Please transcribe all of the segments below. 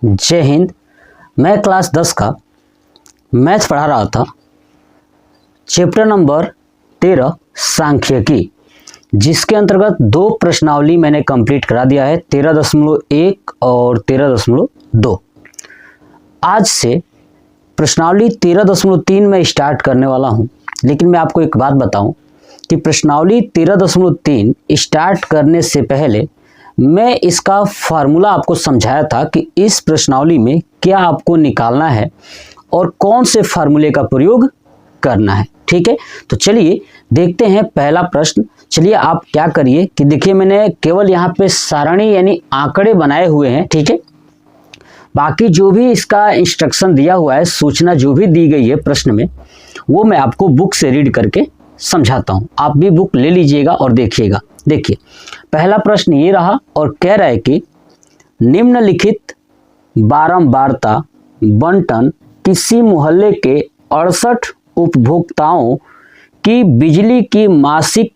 जय हिंद। मैं क्लास 10 का मैथ पढ़ा रहा था, चैप्टर नंबर 13 सांख्यिकी, जिसके अंतर्गत दो प्रश्नावली मैंने कंप्लीट करा दिया है, 13.1 और 13.2। आज से प्रश्नावली 13.3 में स्टार्ट करने वाला हूं, लेकिन मैं आपको एक बात बताऊं कि प्रश्नावली 13.3 स्टार्ट करने से पहले मैं इसका फार्मूला आपको समझाया था कि इस प्रश्नावली में क्या आपको निकालना है और कौन से फार्मूले का प्रयोग करना है। ठीक है, तो चलिए देखते हैं पहला प्रश्न। चलिए आप क्या करिए कि देखिए, मैंने केवल यहाँ पे सारणी यानी आंकड़े बनाए हुए हैं। ठीक है, बाकी जो भी इसका इंस्ट्रक्शन दिया हुआ है, सूचना जो भी दी गई है प्रश्न में, वो मैं आपको बुक से रीड करके समझाता हूँ। आप भी बुक ले लीजिएगा और देखिएगा। देखिए पहला प्रश्न ये रहा और कह रहा है कि निम्नलिखित बारंबारता बंटन किसी मोहल्ले के 68 उपभोक्ताओं की बिजली की मासिक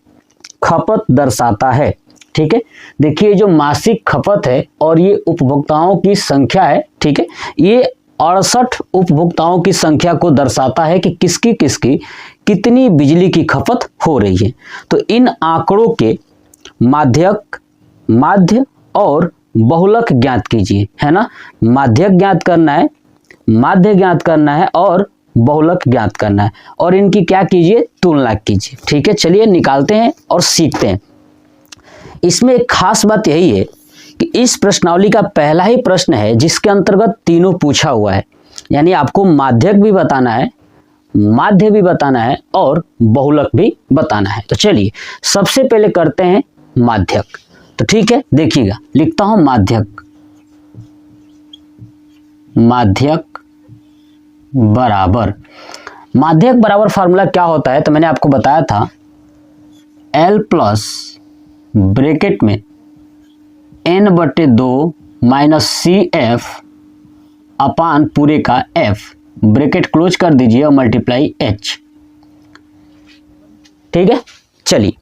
खपत दर्शाता है। ठीक है, देखिए जो मासिक खपत है और ये उपभोक्ताओं की संख्या है। ठीक है, ये 68 उपभोक्ताओं की संख्या को दर्शाता है कि किसकी किसकी कितनी बिजली की खपत हो रही है। तो इन आंकड़ों के माध्यक, माध्य और बहुलक ज्ञात कीजिए, है ना। माध्यक ज्ञात करना है, माध्य ज्ञात करना है और बहुलक ज्ञात करना है, और इनकी क्या कीजिए, तुलना कीजिए। ठीक है, चलिए निकालते हैं और सीखते हैं। इसमें एक खास बात यही है कि इस प्रश्नावली का पहला ही प्रश्न है जिसके अंतर्गत तीनों पूछा हुआ है, यानी आपको माध्यक भी बताना है, माध्य भी बताना है और बहुलक भी बताना है। तो चलिए सबसे पहले करते हैं माध्यक। तो ठीक है, देखिएगा, लिखता हूं माध्यक। माध्यक बराबर, माध्यक बराबर फार्मूला क्या होता है, तो मैंने आपको बताया था L प्लस ब्रैकेट में n/2 माइनस CF अपान पूरे का F, ब्रैकेट क्लोज कर दीजिए और मल्टीप्लाई H। ठीक है, चलिए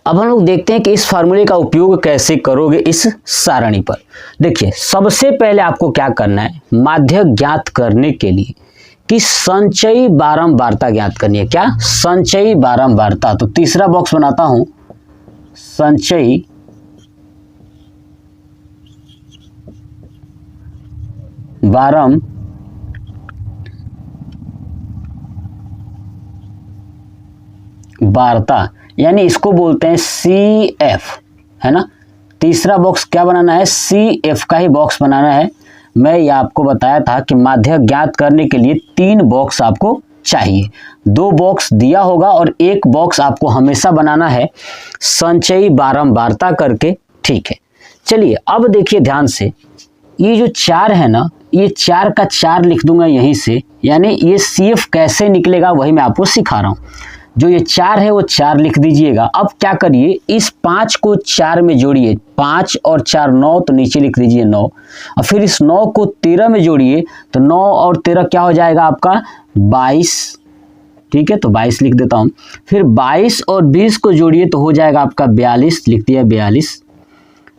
अब हम लोग देखते हैं कि इस फार्मूले का उपयोग कैसे करोगे इस सारणी पर। देखिए सबसे पहले आपको क्या करना है, माध्यक ज्ञात करने के लिए कि संचयी बारंबारता ज्ञात करनी है। क्या, संचयी बारंबारता। तो तीसरा बॉक्स बनाता हूं, संचयी बारंबारता, यानी इसको बोलते हैं CF, है ना। तीसरा बॉक्स क्या बनाना है, CF का ही बॉक्स बनाना है। मैं ये आपको बताया था कि माध्यक ज्ञात करने के लिए 3 बॉक्स आपको चाहिए, 2 बॉक्स दिया होगा और 1 बॉक्स आपको हमेशा बनाना है संचयी बारंबारता करके। ठीक है, चलिए अब देखिए ध्यान से, ये जो 4 है ना, ये 4 का 4 लिख दूंगा यहीं से, यानी ये CF कैसे निकलेगा वही मैं आपको सिखा रहा हूँ। जो ये 4 है वो 4 लिख दीजिएगा। अब क्या करिए, इस 5 को 4 में जोड़िए, 5 और 4 9, तो नीचे लिख दीजिए 9, और फिर इस 9 को 13 में जोड़िए, तो 9 और 13 क्या हो जाएगा आपका 22। ठीक है, तो 22 लिख देता हूँ। फिर 22 और 20 को जोड़िए तो हो जाएगा आपका 42, लिख दिया 42।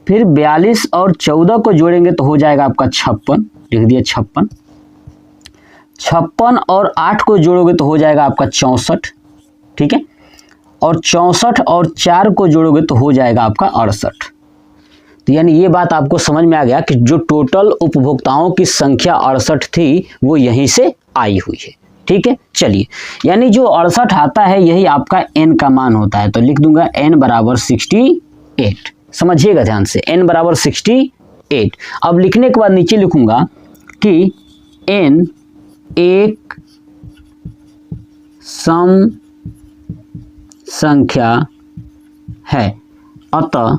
फिर 42 और 14 को जोड़ेंगे तो हो जाएगा आपका 56, लिख दिया 56। 56 और 8 को जोड़ोगे तो हो जाएगा आपका 64। ठीक है, और 64 और 4 को जोड़ोगे तो हो जाएगा आपका 68। तो यानी ये बात आपको समझ में आ गया कि जो टोटल उपभोक्ताओं की संख्या 68 थी वो यहीं से आई हुई है। ठीक है, चलिए यानी जो 68 आता है यही आपका n का मान होता है, तो लिख दूंगा n बराबर 68। समझिएगा ध्यान से, n बराबर 68। अब लिखने के बाद नीचे लिखूंगा कि n एक सम संख्या है, अतः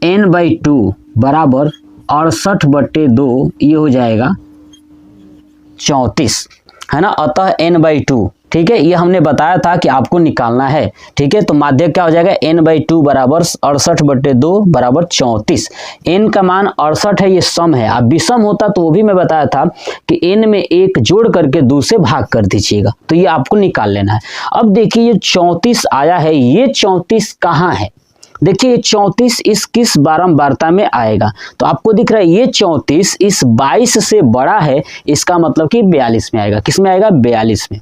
n/2 बराबर 68/2, ये हो जाएगा 34, है ना। अतः n/2, ठीक है, ये हमने बताया था कि आपको निकालना है। ठीक है, तो माध्यक क्या हो जाएगा, n/2 बराबर 68/2 बराबर 34। n का मान 68 है, ये सम है। अब विषम होता तो वो भी मैं बताया था कि n में 1 जोड़ करके 2 से भाग कर दीजिएगा, तो ये आपको निकाल लेना है। अब देखिए ये 34 आया है, ये 34 कहाँ है, देखिए ये 34 इस किस बारंबारता में आएगा, तो आपको दिख रहा है ये 34 इस 22 से बड़ा है, इसका मतलब कि 42 में आएगा। किस में आएगा? 42 में।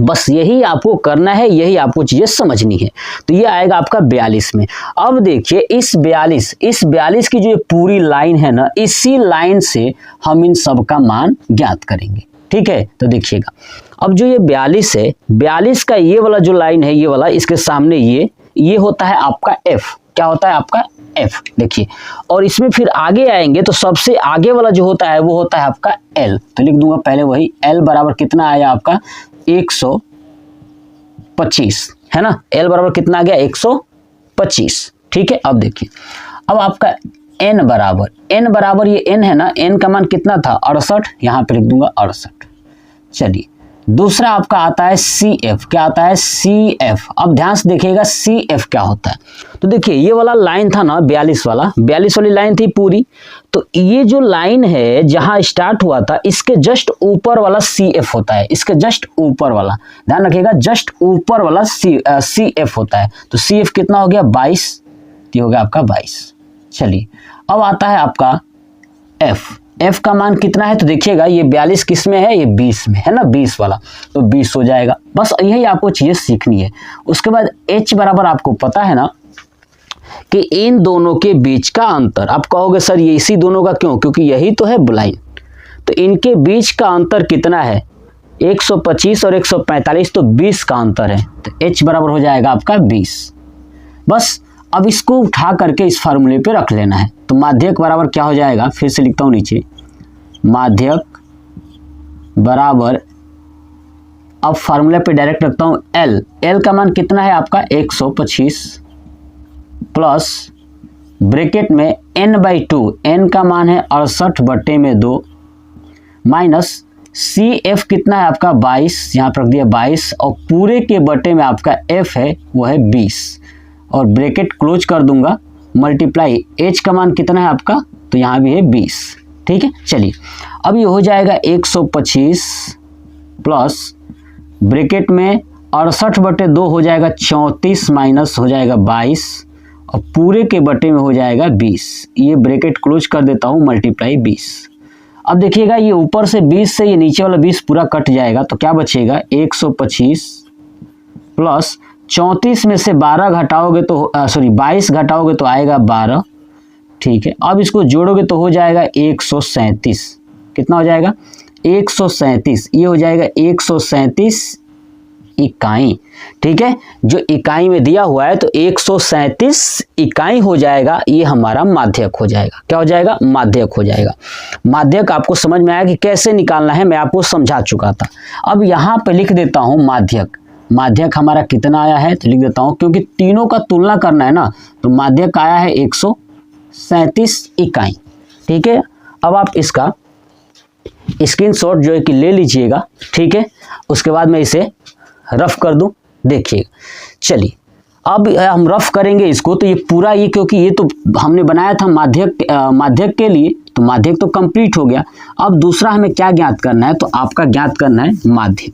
बस यही आपको करना है, यही आपको चीजें समझनी है। तो ये आएगा आपका 42 में। अब देखिए इस 42 की जो पूरी लाइन है ना, इसी लाइन से हम इन सब का मान ज्ञात करेंगे। ठीक है, तो देखिएगा अब जो ये 42 है, 42 का ये वाला जो लाइन है, ये वाला, इसके सामने ये होता है आपका f। क्या होता है आपका f? देखिए, और इसमें फिर आगे आएंगे तो सबसे आगे वाला जो होता है वो होता है आपका l। तो लिख दूंगा पहले वही, l बराबर कितना आया आपका 125, है ना। l बराबर कितना आ गया? 125। ठीक है, अब देखिए अब आपका n बराबर ये n है ना, n का मान कितना था? 68, यहाँ पे लिख दूंगा 68। चलिए दूसरा आपका आता है CF। क्या आता है? CF। अब ध्यान से देखिएगा CF क्या होता है। तो देखिए ये वाला लाइन था ना 42 वाली लाइन थी पूरी, तो ये जो लाइन है जहां स्टार्ट हुआ था, इसके जस्ट ऊपर वाला CF होता है। इसके जस्ट ऊपर वाला, ध्यान रखिएगा, जस्ट ऊपर वाला CF होता है। तो CF कितना हो गया? 22। ये हो गया आपका 22। चलिए अब आता है आपका F का मान कितना है? तो देखिएगा ये 42 किस में है? ये 20 में है ना, 20 वाला, तो 20 हो जाएगा। बस यही आपको चीजें सीखनी है। उसके बाद H बराबर आपको पता है ना कि इन दोनों के बीच का अंतर, आप कहोगे सर ये इसी दोनों का क्यों? क्योंकि यही तो है लाइन, तो इनके बीच का अंतर कितना है? 125 और 145, तो 20 का अंतर है। तो H बराबर हो जाएगा आपका 20। बस अब इसको उठा करके इस फार्मूले पे रख लेना है। तो माध्यक बराबर क्या हो जाएगा? फिर से लिखता हूं नीचे, माध्यक बराबर, अब फार्मूले पे डायरेक्ट रखता हूं L का मान कितना है आपका? 125 प्लस ब्रैकेट में n/2, n का मान है 68/2 माइनस CF कितना है आपका? 22, यहाँ पर रख दिया 22, और पूरे के बटे में आपका F है वो है 20, और ब्रैकेट क्लोज कर दूंगा, मल्टीप्लाई H का मान कितना है आपका? तो यहाँ भी है 20। ठीक है, चलिए अब ये हो जाएगा 125 प्लस ब्रैकेट में 68/2 हो जाएगा 34 माइनस हो जाएगा 22, और पूरे के बटे में हो जाएगा 20। ये ब्रैकेट क्लोज कर देता हूँ, मल्टीप्लाई 20। अब देखिएगा ये ऊपर से 20 से ये नीचे वाला 20 पूरा कट जाएगा, तो क्या बचेगा? 125 प्लस 34 में से 12 घटाओगे तो 22 घटाओगे तो आएगा 12। ठीक है, अब इसको जोड़ोगे तो हो जाएगा 137। कितना हो जाएगा? 137। ये हो जाएगा 137 इकाई। ठीक है, जो इकाई में दिया हुआ है तो 137 इकाई हो जाएगा, ये हमारा माध्यक हो जाएगा। क्या हो जाएगा? माध्यक हो जाएगा। माध्यक आपको समझ में आया कि कैसे निकालना है, मैं आपको समझा चुका था। अब यहाँ पे लिख देता हूँ माध्यक हमारा कितना आया है, तो लिख देता हूँ, क्योंकि तीनों का तुलना करना है ना, तो माध्यक आया है 137 इकाई। ठीक है, अब आप इसका स्क्रीनशॉट जो है कि ले लीजिएगा। ठीक है, उसके बाद मैं इसे रफ कर दूं, देखिएगा। चलिए अब हम रफ करेंगे इसको, तो ये पूरा ये, क्योंकि ये तो हमने बनाया था माध्यक के लिए, तो माध्यक तो कंप्लीट हो गया। अब दूसरा हमें क्या ज्ञात करना है? तो आपका ज्ञात करना है माध्य।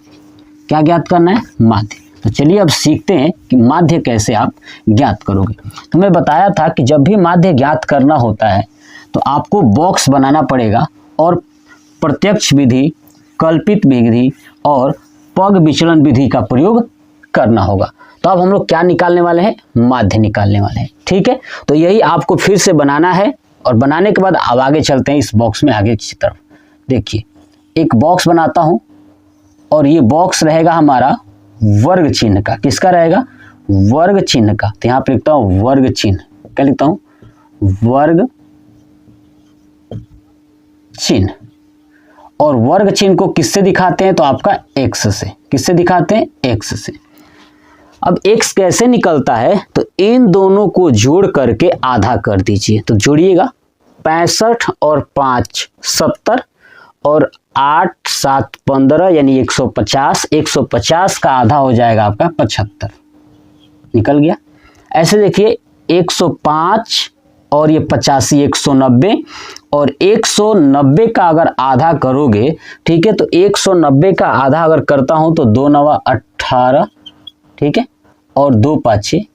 क्या ज्ञात करना है? माध्य। तो चलिए अब सीखते हैं कि माध्य कैसे आप ज्ञात करोगे। तो मैं बताया था कि जब भी माध्य ज्ञात करना होता है तो आपको बॉक्स बनाना पड़ेगा, और प्रत्यक्ष विधि, कल्पित विधि और पग विचलन विधि का प्रयोग करना होगा। तो अब हम लोग क्या निकालने वाले हैं? माध्य निकालने वाले हैं। ठीक है, तो यही आपको फिर से बनाना है, और बनाने के बाद अब आगे चलते हैं इस बॉक्स में आगे की तरफ। देखिए एक बॉक्स बनाता हूं, और ये बॉक्स रहेगा हमारा वर्ग चिन्ह का। किसका रहेगा? वर्ग चिन्ह का। तो यहाँ पे लिखता हूँ वर्ग चिन्ह। क्या लिखता हूँ? वर्ग चिन्ह। और वर्ग चिन्ह को किससे दिखाते हैं? तो आपका x से। किससे दिखाते हैं? x से। अब x कैसे निकलता है? तो इन दोनों को जोड़ करके आधा कर दीजिए। तो जोड़िएगा, 65 और 5 70, और 8 7 15 यानी 150। 150 का आधा हो जाएगा आपका 75। निकल गया। ऐसे देखिए 105 और ये 85 190, और 190 का अगर आधा करोगे, ठीक है, तो 190 का आधा अगर करता हूं तो 2 9 18, ठीक है, और 2 5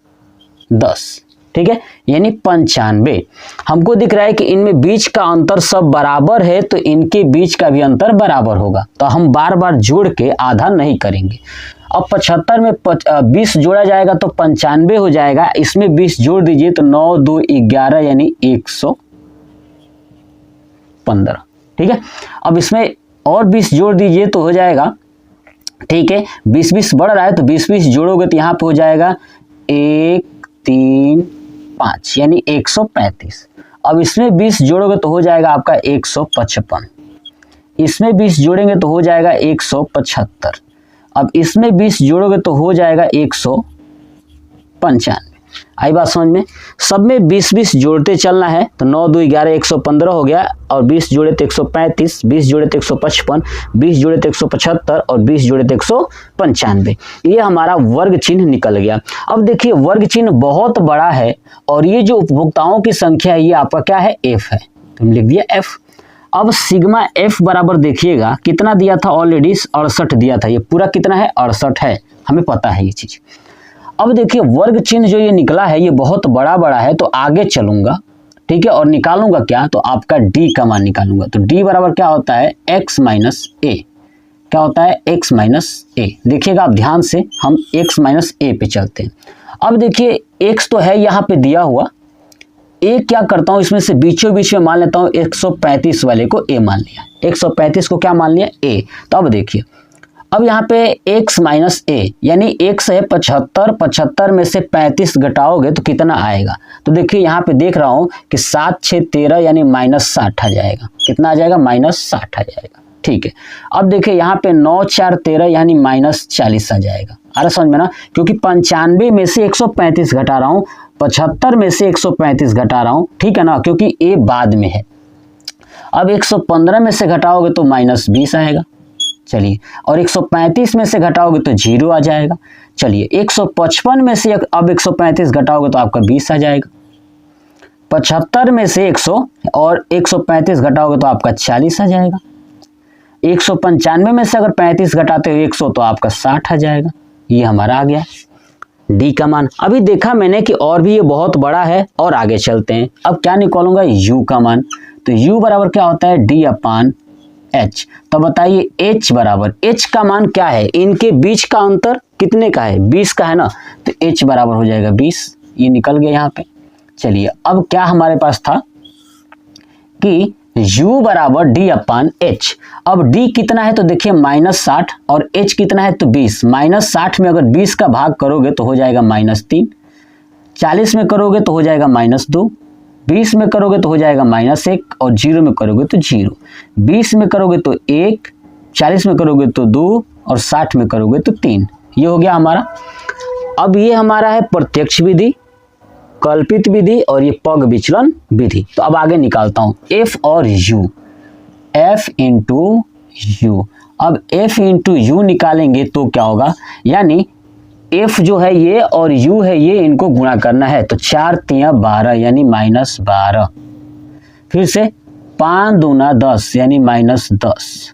10। ठीक है, यानी 95। हमको दिख रहा है कि इनमें बीच का अंतर सब बराबर है, तो इनके बीच का भी अंतर बराबर होगा, तो हम बार बार जोड़ के आधा नहीं करेंगे। अब 75 में 20 जोड़ा जाएगा तो 95 हो जाएगा, इसमें 20 जोड़ दीजिए तो 9 2 11 यानी 115। ठीक है, अब इसमें और 20 जोड़ दीजिए तो हो जाएगा, ठीक है, 20 बढ़ रहा है तो 20 जोड़ोगे तो यहाँ पे हो जाएगा 1 3 5 यानी 135। अब इसमें 20 जोड़ोगे तो हो जाएगा आपका 155, इसमें 20 जोड़ेंगे तो हो जाएगा 175, अब इसमें 20 जोड़ोगे तो हो जाएगा 195। आई बात समझ में? सब में 20 जोड़ते चलना है, तो 9 2 11 115 हो गया, और 20 जोड़े तो 135, 20 जोड़े तो 155, 20 जोड़े तो 175 और 20 जोड़े तो 195। ये हमारा वर्ग चिन्ह निकल गया। अब देखिए वर्ग चिन्ह बहुत बड़ा है और ये जो उपभोक्ताओं की संख्या है ये आपका क्या है, एफ है, तुम लिख दिया एफ। अब सिग्मा एफ बराबर देखिएगा कितना दिया था, ऑलरेडी 68 दिया था, ये पूरा कितना है 68 है, हमें पता है ये चीज। अब देखिए वर्ग चिन्ह जो ये निकला है ये बहुत बड़ा है, तो आगे चलूंगा, ठीक है, और निकालूंगा क्या, तो आपका d का मान निकालूंगा। तो d बराबर क्या होता है, x माइनस ए। क्या होता है, x माइनस ए। देखिएगा आप ध्यान से, हम x माइनस ए पे चलते हैं। अब देखिए x तो है यहाँ पे दिया हुआ, a क्या करता हूँ इसमें से बीचों बीच में मान लेता हूँ 135 वाले को a मान लिया, 135 को क्या मान लिया, a। तो अब देखिए अब यहाँ पे x माइनस ए यानी x है 75, 75 में से 35 घटाओगे तो कितना आएगा, तो देखिए यहाँ पे देख रहा हूँ कि 7 6 13 यानी -60 आ जाएगा। कितना आ जाएगा, -60 आ जाएगा। ठीक है, अब देखिए यहाँ पे 9 4 13 यानी -40 आ जाएगा। अरे समझ में ना, क्योंकि 95 में से 135 घटा रहा हूँ, 75 में से 135 घटा रहा हूँ, ठीक है ना, क्योंकि ए बाद में है। अब 115 में से घटाओगे तो -20 आएगा। चलिए, और 135 में से घटाओगे तो 0 आ जाएगा। चलिए 155 में से अब 135 घटाओगे तो आपका 20 आ जाएगा। 75 में से 100 और 135 घटाओगे तो आपका 40 आ जाएगा। 195 में से अगर 35 घटाते हो 100 तो आपका 60 आ जाएगा। ये हमारा आ गया डी का मान। अभी देखा मैंने कि और भी ये बहुत बड़ा है, और आगे चलते हैं। अब क्या निकालूंगा, यू का मान। तो यू बराबर क्या होता है, डी अपान एच। तो बताइए एच बराबर, एच का मान क्या है, इनके बीच का अंतर कितने का है, 20 का है ना, तो एच बराबर हो जाएगा 20। ये निकल गया यहाँ पे। चलिए अब क्या हमारे पास था कि u बराबर डी अपान एच। अब d कितना है तो देखिए -60 और h कितना है तो 20। -60 में अगर 20 का भाग करोगे तो हो जाएगा -3, 40 में करोगे तो हो जाएगा -2, 20 में करोगे तो हो जाएगा -1 और 0 में करोगे तो 0। 20 में करोगे तो 1, 40 में करोगे तो 2 और 60 में करोगे तो 3। ये हो गया हमारा। अब ये हमारा है प्रत्यक्ष विधि, कल्पित विधि और ये पग विचलन विधि। तो अब आगे निकालता हूं f और u, f इंटू यू। अब f इंटू यू निकालेंगे तो क्या होगा, यानी f जो है ये और u है ये, इनको गुणा करना है। तो 4 3 12 यानी -12। फिर से 5 दूना 10 यानी -10।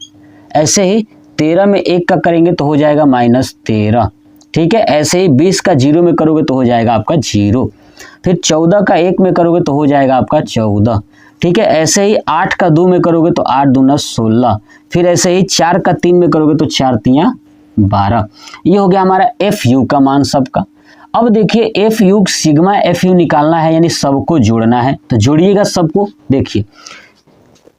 ऐसे ही 13 में 1 का करेंगे तो हो जाएगा -13। ठीक है, ऐसे ही 20 का 0 में करोगे तो हो जाएगा आपका 0। फिर 14 का 1 में करोगे तो हो जाएगा आपका 14। ठीक है, ऐसे ही 8 का 2 में करोगे तो 8 दूना 16। फिर ऐसे ही 4 का 3 में करोगे तो 4 3 12। ये हो गया हमारा एफ यू का मान सबका। अब देखिए F you sigma F you निकालना है, यानी सबको जोड़ना है। तो जोड़िएगा सबको। देखिए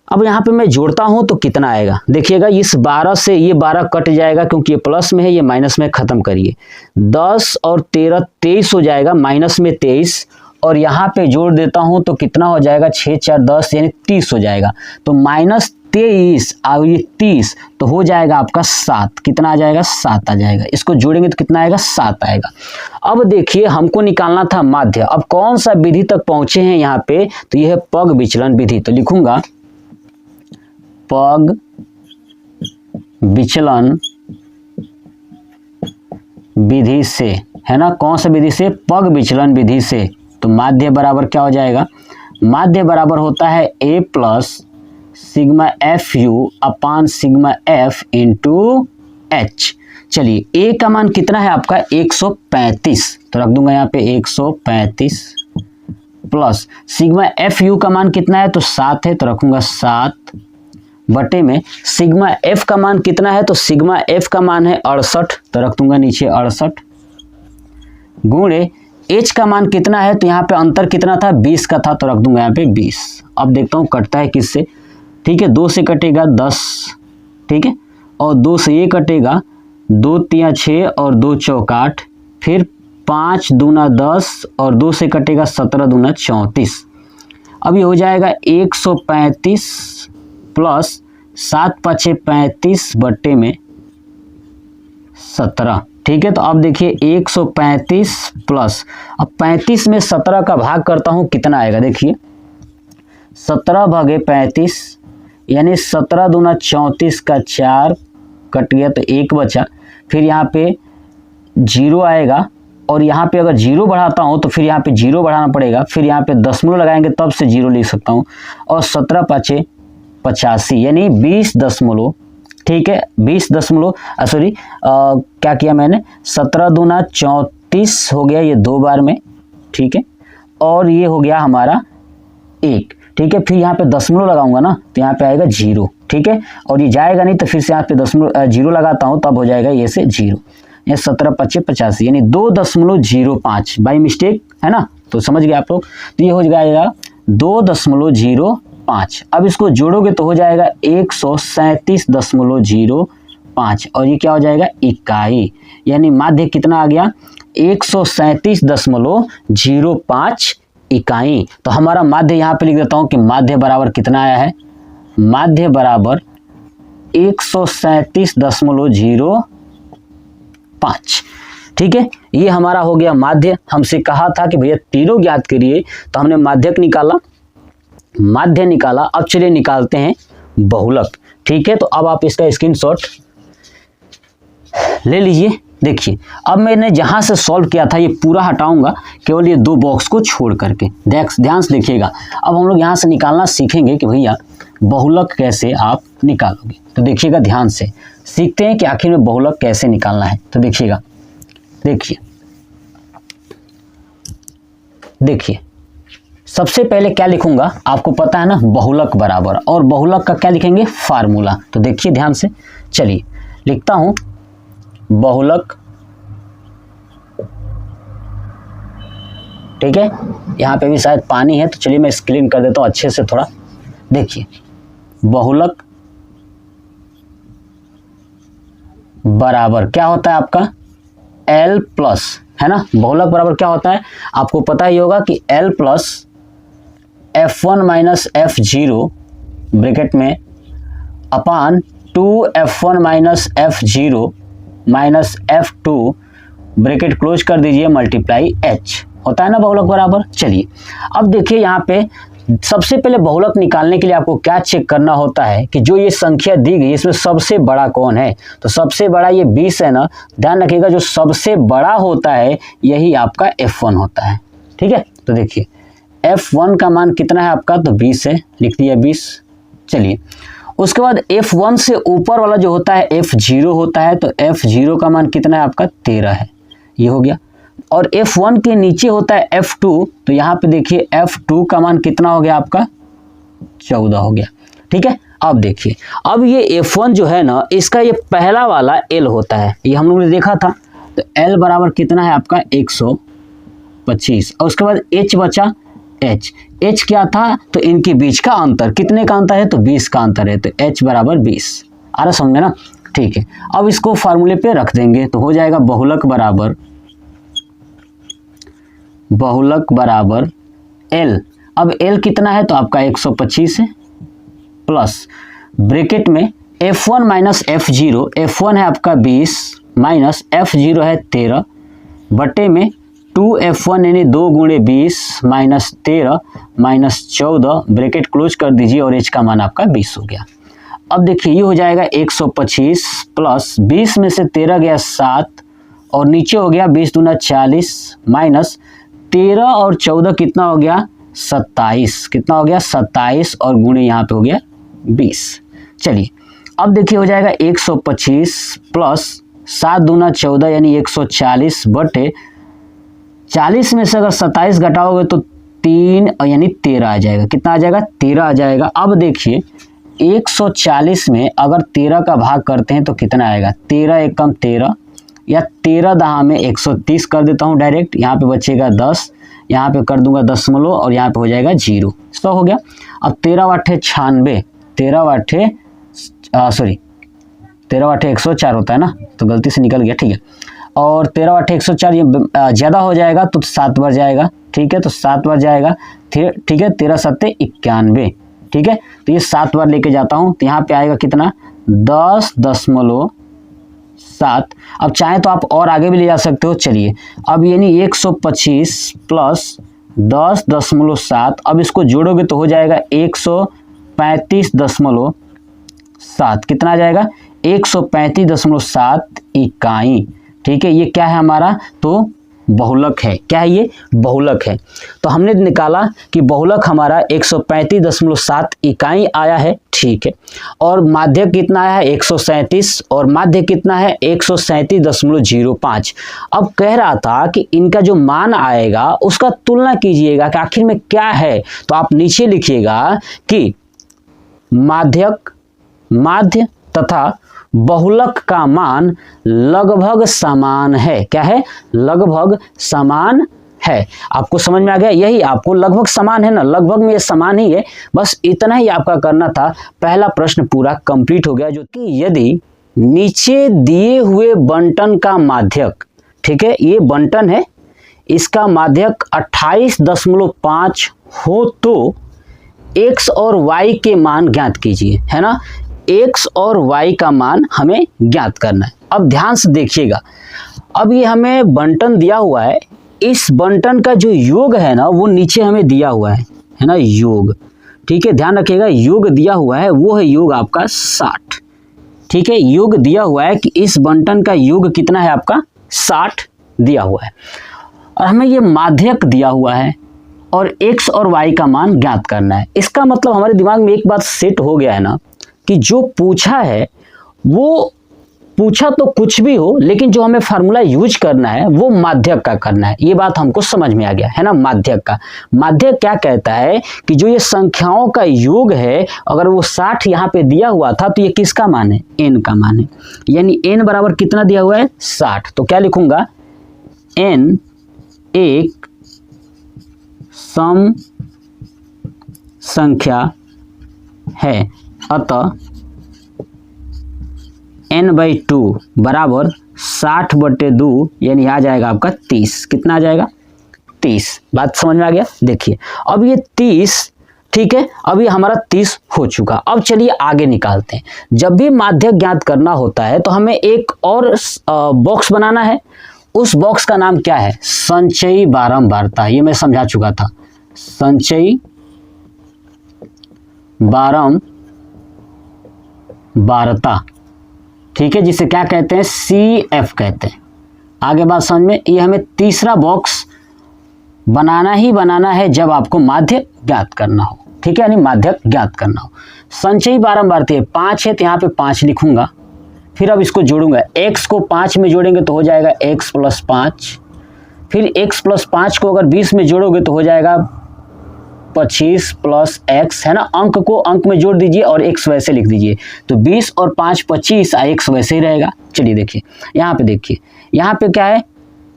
अब यहाँ पे मैं जोड़ता हूँ तो कितना आएगा, देखिएगा इस 12 से ये 12 कट जाएगा क्योंकि ये प्लस में है, ये माइनस में, खत्म करिए। 10 और 13 23 हो जाएगा, माइनस में 23, और यहाँ पे जोड़ देता हूँ तो कितना हो जाएगा, 6 4 10 यानी 30 हो जाएगा। तो -23 और ये 30 तो हो जाएगा आपका 7। कितना आ जाएगा, 7 आ जाएगा। इसको जोड़ेंगे तो कितना आएगा, 7 आएगा। अब देखिए हमको निकालना था माध्य। अब कौन सा विधि तक पहुंचे हैं यहाँ पे, तो यह है पग विचलन विधि। तो लिखूंगा पग विचलन विधि से, है ना, कौन सा विधि से, पग विचलन विधि से। तो माध्य बराबर क्या हो जाएगा, माध्य बराबर होता है a plus sigma F U upon sigma F into H. चलिए a का मान कितना है आपका, 135। तो रख दूंगा यहाँ पे 135 प्लस सिग्मा एफ यू का मान कितना है तो 7 है, तो रखूंगा 7 बटे में सिग्मा एफ का मान कितना है तो सिग्मा एफ का मान है 68, तो रख दूंगा नीचे 68 गुणे एच का मान कितना है तो यहाँ पे अंतर कितना था 20 का था, तो रख दूंगा यहाँ पे 20। अब देखता हूँ कटता है किससे, ठीक है 2 से कटेगा 10, ठीक है, और 2 से ये कटेगा 2 3 6 और 2 चौक 8, फिर 5 दूना 10 और 2 से कटेगा 17 दूना 34। अब ये हो जाएगा 135 प्लस 7 5 35 बट्टे में 17, ठीक है। तो अब देखिए 135 प्लस, अब 35 में 17 का भाग करता हूँ कितना आएगा, देखिए 17 भागे 35 यानी 17 दूना 34 का 4 कट गया तो 1 बचा, फिर यहाँ पे 0 आएगा और यहाँ पे अगर 0 बढ़ाता हूँ तो फिर यहाँ पे 0 बढ़ाना पड़ेगा, फिर यहाँ पे दशमलव लगाएंगे तब से 0 लिख सकता हूँ, और 17 5 85 यानी 20 दशमलव, ठीक है 20 दशमलव सॉरी क्या किया मैंने 17 दूना 34 हो गया ये 2 बार में, ठीक है, और ये हो गया हमारा 1, ठीक है, फिर यहाँ पे दशमलव लगाऊंगा ना तो यहाँ पे आएगा 0, ठीक है, और ये जाएगा नहीं तो फिर से यहाँ पे दशमलव 0 लगाता हूँ तब हो जाएगा ये से 0, ये 17 5 85 यानी 2.05 बाई मिस्टेक है ना, तो समझ गए आप लोग, तो ये हो जाएगा 2.05। अब इसको जोड़ोगे तो हो जाएगा 137.05 और ये क्या हो जाएगा इकाई, यानी माध्य कितना आ गया 137.05 इकाई। तो हमारा माध्य यहाँ पे लिख देता हूँ कि माध्य बराबर कितना आया है, माध्य बराबर 137.05, ठीक है, ये हमारा हो गया माध्य। हमसे कहा था कि भैया तीनों ज्ञात करिए, तो हमने माध्यक निकाला, माध्य निकाला। अब चलिए निकालते हैं बहुलक, ठीक है, तो अब आप इसका स्क्रीनशॉट ले लीजिए। देखिए अब मैंने जहां से सॉल्व किया था ये पूरा हटाऊंगा, केवल ये 2 बॉक्स को छोड़ करके, ध्यान से देखिएगा। अब हम लोग यहां से निकालना सीखेंगे कि भैया बहुलक कैसे आप निकालोगे, तो देखिएगा ध्यान से, सीखते हैं कि आखिर में बहुलक कैसे निकालना है। तो देखिएगा, देखिए सबसे पहले क्या लिखूंगा आपको पता है ना, बहुलक बराबर, और बहुलक का क्या लिखेंगे फार्मूला। तो देखिए ध्यान से, चलिए लिखता हूं बहुलक, ठीक है, यहां पे भी शायद पानी है तो चलिए मैं स्क्रीन कर देता हूं अच्छे से थोड़ा। देखिए बहुलक बराबर क्या होता है आपका L प्लस, है ना, बहुलक बराबर क्या होता है आपको पता ही होगा कि L plus F1 minus F0 bracket में अपान 2F1 minus F0 minus F2 bracket close कर दीजिए मल्टीप्लाई H, होता है ना बहुलक बराबर। चलिए अब देखिए यहाँ पे सबसे पहले बहुलक निकालने के लिए आपको क्या चेक करना होता है कि जो ये संख्या दी गई इसमें सबसे बड़ा कौन है, तो सबसे बड़ा ये 20 है ना, ध्यान रखिएगा जो सबसे बड़ा होता है यही आपका F1 होता है, ठीक है। तो देखिए F1 का मान कितना है आपका, तो 20 है, लिख दिया 20। चलिए उसके बाद F1 से ऊपर वाला जो होता है F0 होता है, तो F0 का मान कितना है आपका 13 है, ये हो गया। और F1 के नीचे होता है F2, तो यहाँ पे देखिए F2 का मान कितना हो गया आपका 14 हो गया, ठीक है। अब देखिए अब ये F1 जो है ना इसका ये पहला वाला L होता है, ये हम लोगों ने देखा था, तो L बराबर कितना है आपका 125, और उसके बाद H बचा H क्या था, तो इनके बीच का अंतर, कितने का अंतर है तो 20 का अंतर है, तो H बराबर 20, आ रहा समझ में ना, ठीक है। अब इसको फार्मूले पे रख देंगे तो हो जाएगा बहुलक बराबर L, अब L कितना है तो आपका 125 है, प्लस ब्रैकेट में F1 माइनस F0, F1 है आपका 20 माइनस F0 है 13 बटे में 2F1 यानी 2 गुणे 20 माइनस 13 माइनस 14 ब्रैकेट क्लोज कर दीजिए और H का मान आपका 20 हो गया। अब देखिए ये हो जाएगा 125 प्लस 20 में से 13 गया 7 और नीचे हो गया 20 दूना 40 माइनस 13 और 14 कितना हो गया 27, कितना हो गया 27 और गुणे यहाँ पे हो गया 20। चलिए अब देखिए हो जाएगा 125 प्लस 7 दूना 14 यानी 140 बटे 40 में से अगर 27 घटाओगे तो 3 यानी 13 आ जाएगा। कितना आ जाएगा? 13 आ जाएगा। अब देखिए 140 में अगर 13 का भाग करते हैं तो कितना आएगा? 13 एकम 13 या 13 दहा में 130 कर देता हूँ डायरेक्ट। यहाँ पे बचेगा 10, यहाँ पे कर दूंगा दशमलव और यहाँ पे हो जाएगा 0। तो हो गया। अब 13 वाठे 96, 13 वाठे 104 होता है ना, तो गलती से निकल गया, ठीक है। और 13 वाठे 104 ये ज़्यादा हो जाएगा तो 7 बार जाएगा, ठीक है, तो 7 बार जाएगा, ठीक है। 13 सत्ते 91, ठीक है, तो ये 7 बार लेके जाता हूँ तो यहाँ पे आएगा कितना? 10.7। अब चाहे तो आप और आगे भी ले जा सकते हो। चलिए अब यानी 125 प्लस 10.7, अब इसको जोड़ोगे तो हो जाएगा 135.7। कितना आ जाएगा? 135.7 इकाई, ठीक है। ये क्या है हमारा? तो बहुलक है। क्या है ये? बहुलक है। तो हमने निकाला कि बहुलक हमारा 135.7 इकाई आया है, ठीक है। और माध्यक कितना आया है? 137, और माध्य कितना है? 137.05। अब कह रहा था कि इनका जो मान आएगा उसका तुलना कीजिएगा कि आखिर में क्या है। तो आप नीचे लिखिएगा कि माध्यक, माध्य तथा बहुलक का मान लगभग समान है। क्या है? लगभग समान है। आपको समझ में आ गया? यही आपको लगभग समान है ना, लगभग में ये समान ही है। बस इतना ही आपका करना था। पहला प्रश्न पूरा कंप्लीट हो गया। जो कि यदि नीचे दिए हुए बंटन का माध्यक, ठीक है, ये बंटन है, इसका माध्यक 28.5 हो तो x और y के मान ज्ञात कीजिए, है ना। x और y का मान हमें ज्ञात करना है। अब ध्यान से देखिएगा, अब ये हमें बंटन दिया हुआ है, इस बंटन का जो योग है ना वो नीचे हमें दिया हुआ है ना, योग, ठीक है। ध्यान रखिएगा, योग दिया हुआ है, वो है योग आपका 60, ठीक है। योग दिया हुआ है कि इस बंटन का योग कितना है आपका? 60 दिया हुआ है। और हमें ये माध्यक दिया हुआ है और x और y का मान ज्ञात करना है। इसका मतलब हमारे दिमाग में एक बात सेट हो गया है ना कि जो पूछा है वो पूछा तो कुछ भी हो, लेकिन जो हमें फार्मूला यूज करना है वो माध्यक का करना है। ये बात हमको समझ में आ गया है ना। माध्यक का, माध्यक क्या कहता है कि जो ये संख्याओं का योग है, अगर वो 60 यहाँ पे दिया हुआ था तो ये किसका मान है? n का मान है। यानी n बराबर कितना दिया हुआ है? 60। तो क्या लिखूंगा? n एक सम संख्या है, अतः n/2 बराबर 60/2 यानी आ जाएगा आपका 30। कितना आ जाएगा? 30। बात समझ में आ गया? देखिए अब ये 30, ठीक है, अब ये हमारा 30 हो चुका। अब चलिए आगे निकालते हैं। जब भी माध्यक ज्ञात करना होता है तो हमें एक और बॉक्स बनाना है। उस बॉक्स का नाम क्या है? संचयी बारंबारता। ये मैं समझा चुका था। संचयी बारंबारता, ठीक है, जिसे क्या कहते हैं? CF कहते हैं। आगे बात समझ में। ये हमें तीसरा बॉक्स बनाना ही बनाना है जब आपको माध्यक ज्ञात करना हो, ठीक है, यानी माध्यक ज्ञात करना हो। संचयी बारंबारता 5 है तो यहाँ पे 5 लिखूंगा। फिर अब इसको जोड़ूंगा, x को 5 में जोड़ेंगे तो हो जाएगा x + 5। फिर x + 5 को अगर 20 में जोड़ोगे तो हो जाएगा 25 + x, है ना। अंक को अंक में जोड़ दीजिए और x वैसे लिख दीजिए, तो 20 और 5 25, x वैसे ही रहेगा। चलिए देखिए यहाँ पे, देखिए यहाँ पे क्या है?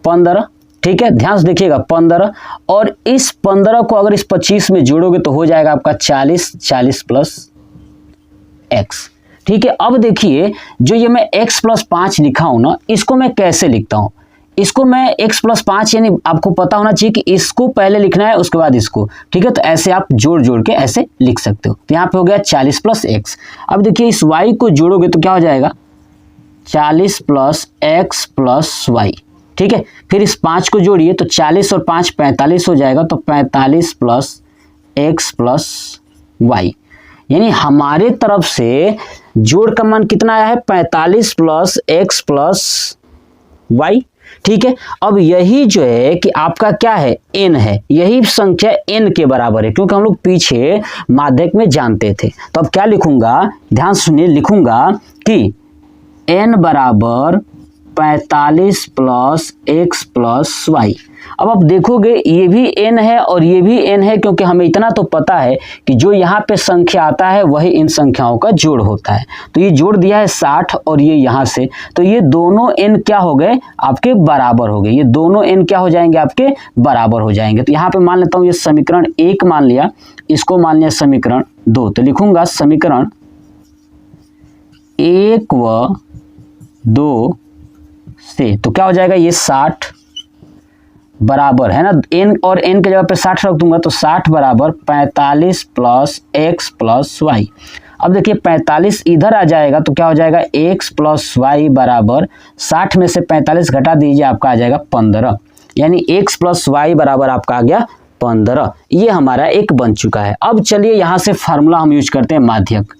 15, ठीक है, ध्यान से देखिएगा 15, और इस 15 को अगर इस 25 में जोड़ोगे तो हो जाएगा आपका 40 + x, ठीक है। अब देखिए जो ये मैं x + 5 लिखा हूं ना, इसको मैं कैसे लिखता हूं? इसको मैं x + 5 यानी आपको पता होना चाहिए कि इसको पहले लिखना है उसके बाद इसको, ठीक है। तो ऐसे आप जोड़ जोड़ के ऐसे लिख सकते हो। तो यहाँ पे हो गया 40 + x। अब देखिए इस y को जोड़ोगे तो क्या हो जाएगा? 40 + x + y, ठीक है। फिर इस 5 को जोड़िए तो 40 और 5 45 हो जाएगा, तो 45 + x + y, यानी हमारे तरफ से जोड़ का मान कितना आया है? 45 + x + y, ठीक है। अब यही जो है कि आपका क्या है? n है। यही संख्या n के बराबर है, क्योंकि हम लोग पीछे माध्यक में जानते थे। तो अब क्या लिखूंगा? ध्यान सुनिए, लिखूंगा कि n बराबर 45 + x + y। अब आप देखोगे ये भी n है और ये भी n है, क्योंकि हमें इतना तो पता है कि जो यहाँ पे संख्या आता है वही इन संख्याओं का जोड़ होता है। तो ये जोड़ दिया है 60 और ये यहाँ से, तो ये दोनों n क्या हो गए आपके बराबर हो गए, ये दोनों n क्या हो जाएंगे आपके बराबर हो जाएंगे। तो यहाँ पे मान लेता हूँ ये समीकरण 1 मान लिया, इसको मान लिया समीकरण 2, तो लिखूंगा समीकरण 1 व 2 से, तो क्या हो जाएगा ये 60 बराबर है ना, n और n के जगह पे 60 रख दूंगा, तो 60 बराबर 45 प्लस x प्लस वाई। अब देखिए 45 इधर आ जाएगा तो क्या हो जाएगा x प्लस वाई बराबर 60 में से 45 घटा दीजिए, आपका आ जाएगा 15, यानी x प्लस वाई बराबर आपका आ गया 15। ये हमारा एक बन चुका है। अब चलिए यहाँ से फार्मूला हम यूज करते हैं माध्यक।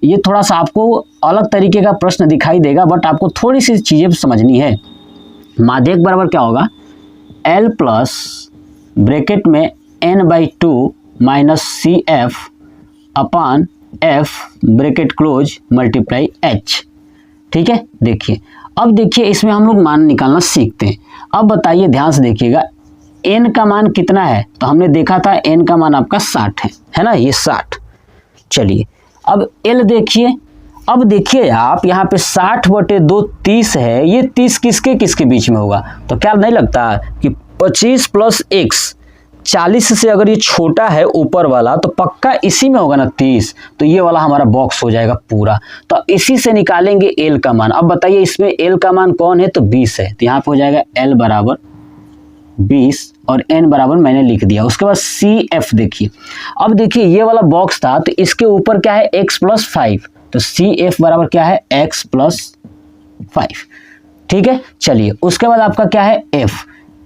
ये थोड़ा सा आपको अलग तरीके का प्रश्न दिखाई देगा, बट आपको थोड़ी सी चीज़ें समझनी है। माध्यक बराबर क्या होगा, L प्लस ब्रैकेट में n/2 minus C F upon F bracket close multiply h। ठीक है, देखिए अब देखिए इसमें हम लोग मान निकालना सीखते हैं। अब बताइए ध्यान से देखिएगा, n का मान कितना है, तो हमने देखा था n का मान आपका 60 है ना, ये 60। चलिए अब L देखिए, अब देखिए आप यहाँ पे 60/2 30 है, ये 30 किसके किसके बीच में होगा, तो क्या नहीं लगता कि 25 प्लस x 40 से अगर ये छोटा है ऊपर वाला तो पक्का इसी में होगा ना 30, तो ये वाला हमारा बॉक्स हो जाएगा पूरा। तो इसी से निकालेंगे L का मान। अब बताइए इसमें L का मान कौन है, तो 20 है, तो यहाँ पे हो जाएगा L बराबर 20 और n बराबर मैंने लिख दिया। उसके बाद CF देखिए, अब देखिए ये वाला बॉक्स था तो इसके ऊपर क्या है x प्लस 5, तो CF बराबर क्या है x प्लस 5। ठीक है, चलिए उसके बाद आपका क्या है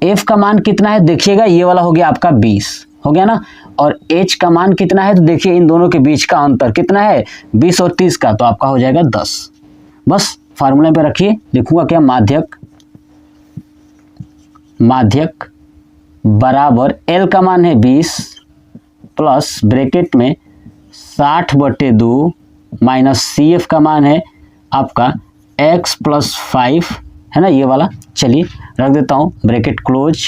F का मान कितना है, देखिएगा ये वाला हो गया आपका 20 हो गया ना, और H का मान कितना है, तो देखिए इन दोनों के बीच का अंतर कितना है 20 और 30 का, तो आपका हो जाएगा 10। बस फार्मूले पे रखिए, लिखूंगा क्या माध्यक बराबर L का मान है 20 प्लस ब्रैकेट में 60/2 माइनस CF का मान है आपका x प्लस 5 है ना, ये वाला। चलिए रख देता हूँ ब्रैकेट क्लोज,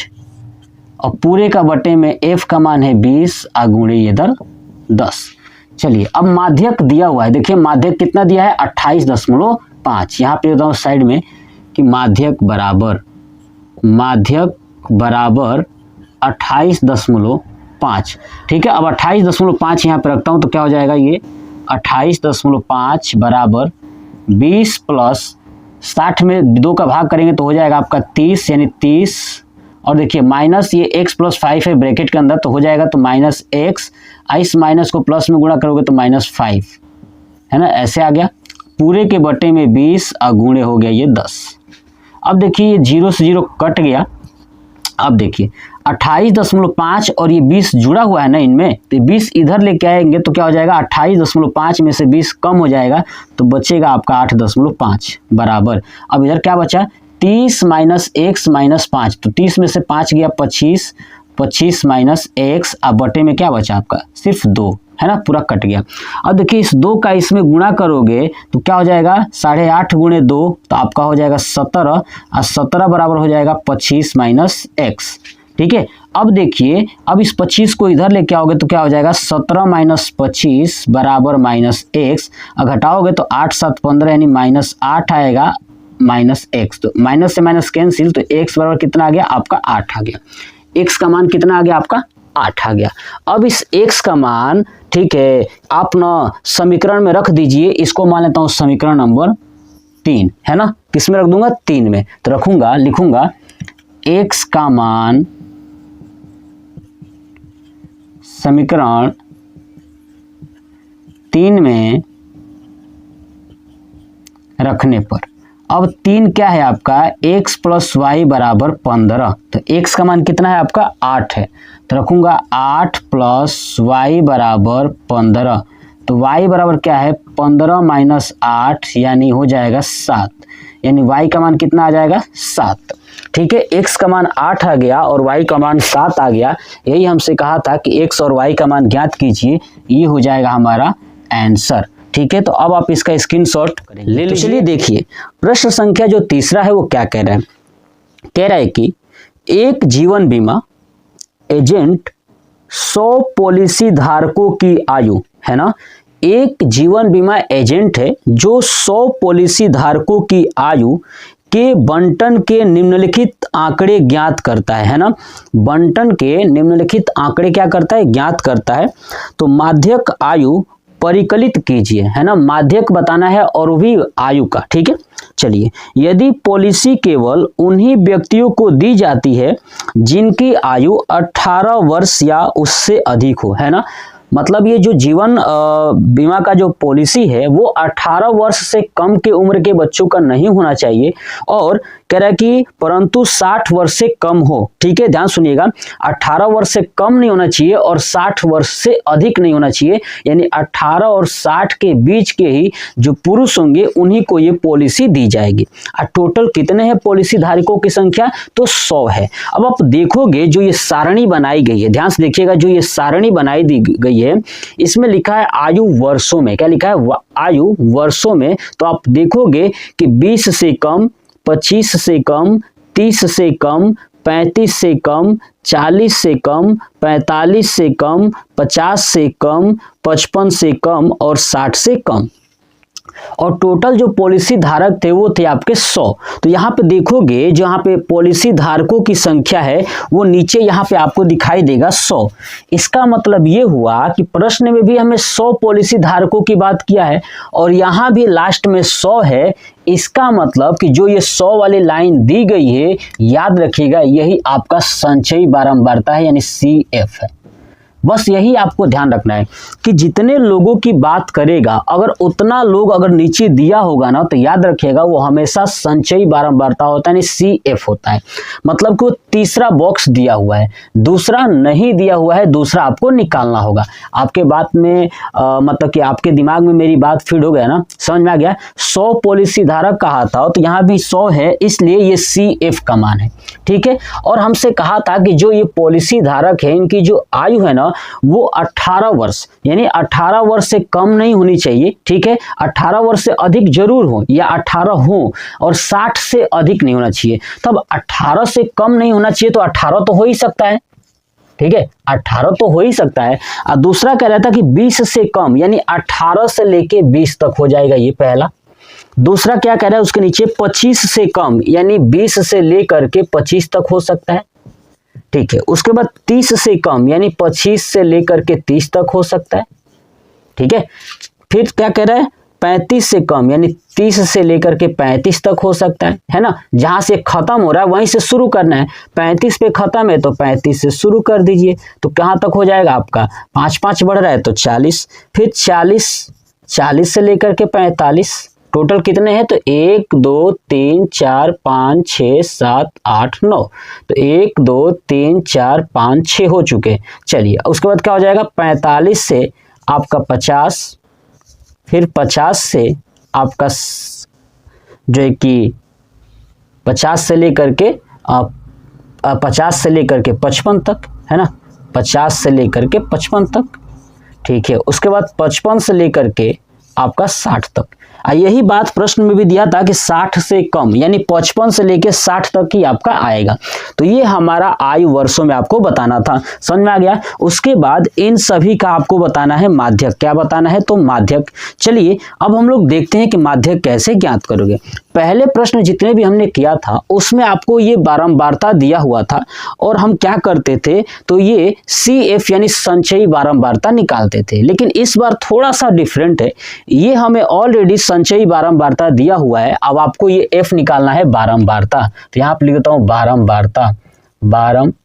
और पूरे का बटे में f का मान है 20 गुणे इधर 10। चलिए अब माध्यक दिया हुआ है, देखिए माध्यक कितना दिया है 28.5। यहाँ पे देता हूँ साइड में कि माध्यक बराबर 28.5। ठीक है, अब 28.5 यहाँ पे रखता हूँ तो क्या हो जाएगा ये 28.5 बराबर 20 प्लस 60 में 2 का भाग करेंगे तो हो जाएगा आपका 30, यानी 30, और देखिए माइनस ये x प्लस 5 है ब्रैकेट के अंदर, तो हो जाएगा तो माइनस x, इस माइनस को प्लस में गुणा करोगे तो -5 है ना, ऐसे आ गया। पूरे के बटे में 20 गुणे हो गया ये 10। अब देखिए ये 0 से 0 कट गया। अब देखिए 28.5 और ये 20 जुड़ा हुआ है ना इनमें, तो 20 इधर लेके आएंगे तो क्या हो जाएगा 28.5 में से 20 कम हो जाएगा तो बचेगा आपका 8.5 बराबर। अब इधर क्या बचा 30 माइनस x माइनस 5, तो 30 में से 5 गया 25, 25 माइनस x, अब बटे में क्या बचा आपका सिर्फ 2 है ना, पूरा कट गया। अब देखिए इस 2 का इसमें गुणा करोगे तो क्या हो जाएगा 8.5 गुणे 2, तो आपका हो जाएगा 17, और 17 बराबर हो जाएगा 25 माइनस x। ठीक है, अब देखिए अब इस 25 को इधर लेके आओगे तो क्या हो जाएगा 17 माइनस 25 बराबर माइनस x, और घटाओगे तो 8 7 15 यानी -8 आएगा माइनस x, तो माइनस से माइनस कैंसिल, तो x बराबर कितना आ गया आपका 8 आ गया। x का मान कितना आ गया आपका 8 आ गया। अब इस x का मान ठीक है आप ना समीकरण में रख दीजिए, इसको मान लेता हूँ समीकरण नंबर 3 है ना, किस में रख दूंगा 3 में, तो रखूंगा लिखूंगा x का मान समीकरण 3 में रखने पर, अब 3 क्या है आपका x प्लस वाई बराबर 15, तो x का मान कितना है आपका 8 है, तो रखूंगा 8 प्लस वाई बराबर 15, तो y बराबर क्या है 15 माइनस 8 यानी हो जाएगा 7, यानी y का मान कितना आ जाएगा 7। ठीक है, x का मान 8 आ गया और y का मान 7 आ गया। यही हमसे कहा था कि x और y का मान ज्ञात कीजिए, ये हो जाएगा हमारा आंसर। ठीक है, तो अब आप इसका स्क्रीनशॉट ले लीजिए। चलिए देखिए प्रश्न संख्या जो तीसरा है वो क्या कह रहा है, कह रहा है कि एक जीवन बीमा एजेंट 100 पॉलिसी धारकों की आयु, है ना, एक जीवन बीमा एजेंट है जो 100 पॉलिसी धारकों की आयु के बंटन के निम्नलिखित आंकड़े ज्ञात करता है ना, बंटन के निम्नलिखित आंकड़े क्या करता है, ज्ञात करता है। तो माध्यक आयु परिकलित कीजिए, है ना, माध्यक बताना है और भी आयु का, ठीक है। चलिए, यदि पॉलिसी केवल उन्हीं व्यक्तियों को दी जाती है जिनकी आयु 18 वर्ष या उससे अधिक हो, है ना, मतलब ये जो जीवन बीमा का जो पॉलिसी है वो 18 वर्ष से कम के उम्र के बच्चों का नहीं होना चाहिए, और कह रहा है कि परंतु 60 वर्ष से कम हो, ठीक है, ध्यान सुनिएगा, 18 वर्ष से कम नहीं होना चाहिए और 60 वर्ष से अधिक नहीं होना चाहिए, यानी 18 और 60 के बीच के ही जो पुरुष होंगे उन्हीं को ये पॉलिसी दी जाएगी। और टोटल कितने हैं पॉलिसी धारकों की संख्या, तो 100 है। अब आप देखोगे जो ये सारणी बनाई गई है, ध्यान से देखिएगा, जो ये सारणी बनाई दी गई है इसमें लिखा है आयु वर्षों में, क्या लिखा है, आयु वर्षों में। तो आप देखोगे कि 20 से कम, 25 से कम, 30 से कम, 35 से कम, 40 से कम, 45 से कम, 50 से कम, 55 से कम और 60 से कम, और टोटल जो पॉलिसी धारक थे वो थे आपके 100। तो यहाँ पे देखोगे जहाँ पे पॉलिसी धारकों की संख्या है वो नीचे यहाँ पे आपको दिखाई देगा 100। इसका मतलब ये हुआ कि प्रश्न में भी हमें 100 पॉलिसी धारकों की बात किया है और यहाँ भी लास्ट में 100 है। इसका मतलब कि जो ये 100 वाली लाइन दी गई है, याद रखिएगा, यही आपका संचयी बारंबारता है, यानी CF है। बस यही आपको ध्यान रखना है कि जितने लोगों की बात करेगा अगर उतना लोग अगर नीचे दिया होगा ना, तो याद रखिएगा वो हमेशा संचयी बारंबारता होता है, यानी CF होता है। मतलब कि वो तीसरा बॉक्स दिया हुआ है, दूसरा नहीं दिया हुआ है, दूसरा आपको निकालना होगा। आपके बात में मतलब कि आपके दिमाग में मेरी बात फिट हो गया ना, समझ में आ गया। 100 पॉलिसी धारक कहा था तो यहाँ भी 100 है, इसलिए ये CF का मान है, ठीक है। और हमसे कहा था कि जो ये पॉलिसी धारक है इनकी जो आयु है ना वो 18 वर्ष, यानी 18 वर्ष से कम नहीं होनी चाहिए, ठीक है, 18 वर्ष से अधिक जरूर हो या 18 हो, और 60 से अधिक नहीं होना चाहिए। तब 18 से कम नहीं होना चाहिए तो 18 तो हो ही सकता है, ठीक है, 18 तो हो ही सकता है। और दूसरा कह रहा था कि 20 से कम, यानी 18 से लेके 20 तक हो जाएगा, ये पहला। दूसरा क्या कह रहा है उसके नीचे 25 से कम, यानी 20 से लेकर के 25 तक हो सकता है, ठीक है। उसके बाद 30 से कम, यानी 25 से लेकर के 30 तक हो सकता है, ठीक है। फिर क्या कह रहा है 35 से कम, यानी 30 से लेकर के 35 तक हो सकता है ना। जहां से खत्म हो रहा है वहीं से शुरू करना है, 35 पे खत्म है तो 35 से शुरू कर दीजिए, तो कहां तक हो जाएगा आपका, 5 बढ़ रहा है तो 40, फिर 40 से लेकर के 45, टोटल कितने हैं तो 1 2 3 4 5 6 7 8 9, तो 1 2 3 4 5 6 हो चुके। चलिए उसके बाद क्या हो जाएगा, 45 से आपका 50, फिर 50 से आपका जो है कि 50 से लेकर के 55 तक, है ना, 50 से लेकर के 55 तक, ठीक है। उसके बाद 55 से लेकर के आपका 60 तक। यही बात प्रश्न में भी दिया था कि 60 से कम, यानी 55 से लेके 60 तक ही आपका आएगा। तो ये हमारा आयु वर्षों में आपको बताना था, समझ में आ गया। उसके बाद इन सभी का आपको बताना है माध्यक, क्या बताना है तो माध्यक। चलिए अब हम लोग देखते हैं कि माध्यक कैसे ज्ञात करोगे। पहले प्रश्न जितने भी हमने किया था उसमें आपको ये बारंबारता दिया हुआ था और हम क्या करते थे तो ये CF यानी संचयी बारंबारता निकालते थे, लेकिन इस बार थोड़ा सा डिफरेंट है। ये हमें ऑलरेडी संचयी बारंबारता दिया हुआ है, अब आपको ये F निकालना है बारंबारता। तो यहाँ पे लिख देता हूँ बारंबारता, बारंबारता।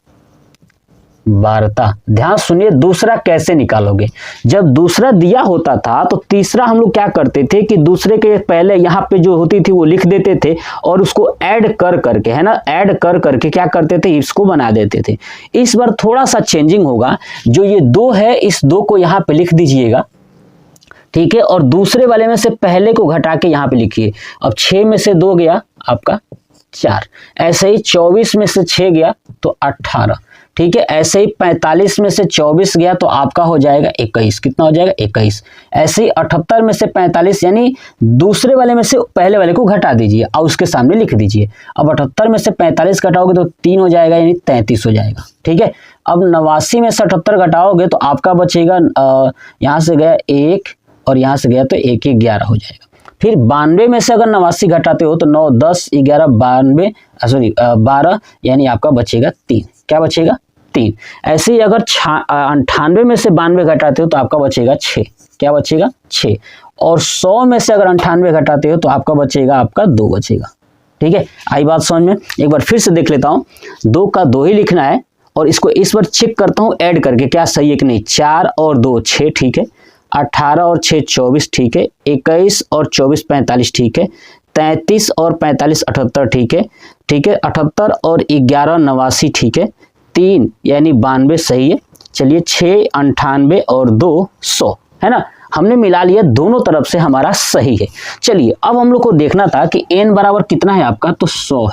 ध्यान सुनिए दूसरा कैसे निकालोगे। जब दूसरा दिया होता था तो तीसरा हम लोग क्या करते थे कि दूसरे के पहले यहाँ पे जो होती थी वो लिख देते थे और उसको ऐड कर करके, है ना, ऐड कर करके क्या करते थे इसको बना देते थे। इस बार थोड़ा सा चेंजिंग होगा, जो ये 2 है इस 2 को यहाँ पे लिख दीजिएगा, ठीक है, और दूसरे वाले में से पहले को घटा के यहाँ पे लिखिए। अब 6 में से 2 गया आपका 4, ऐसे ही 24 में से 6 गया तो 18, ठीक है। ऐसे ही 45 में से 24 गया तो आपका हो जाएगा 21। कितना हो जाएगा? 21। ऐसे ही 78 में से 45 यानी दूसरे वाले में से पहले वाले को घटा दीजिए और उसके सामने लिख दीजिए। अब 78 में से 45 घटाओगे तो 3 हो जाएगा यानी 33 हो जाएगा। ठीक है। अब 89 में से 78 घटाओगे तो आपका बचेगा यहाँ से गया 1 और यहाँ से गया तो 1 11 हो जाएगा। फिर 92 में से अगर 89 घटाते हो तो 9 10 11 92 12 यानी आपका बचेगा 3। क्या बचेगा? 3। ऐसे ही अगर 98 में से 92 घटाते हो तो आपका बचेगा 6। क्या बचेगा? 6। और 100 में से अगर 98 घटाते हो तो आपका बचेगा 2 बचेगा। ठीक है। आई बात समझ में? एक बार फिर से देख लेता हूँ। 2 का 2 ही लिखना है और इसको इस बार चेक करता हूँ ऐड करके क्या सही है कि नहीं। 4 और 2 6, ठीक है। 18 और 6 24, ठीक है। 21 और 24 45, ठीक है। 33 और 45 78, ठीक है। ठीक है। 78 और 11 89, ठीक है। 3 यानी 92 सही है। चलिए 6 98 और 2 100, है ना। हमने मिला लिया, दोनों तरफ से हमारा सही है। चलिए अब हम लोग को देखना था कि n बराबर कितना है आपका, तो 100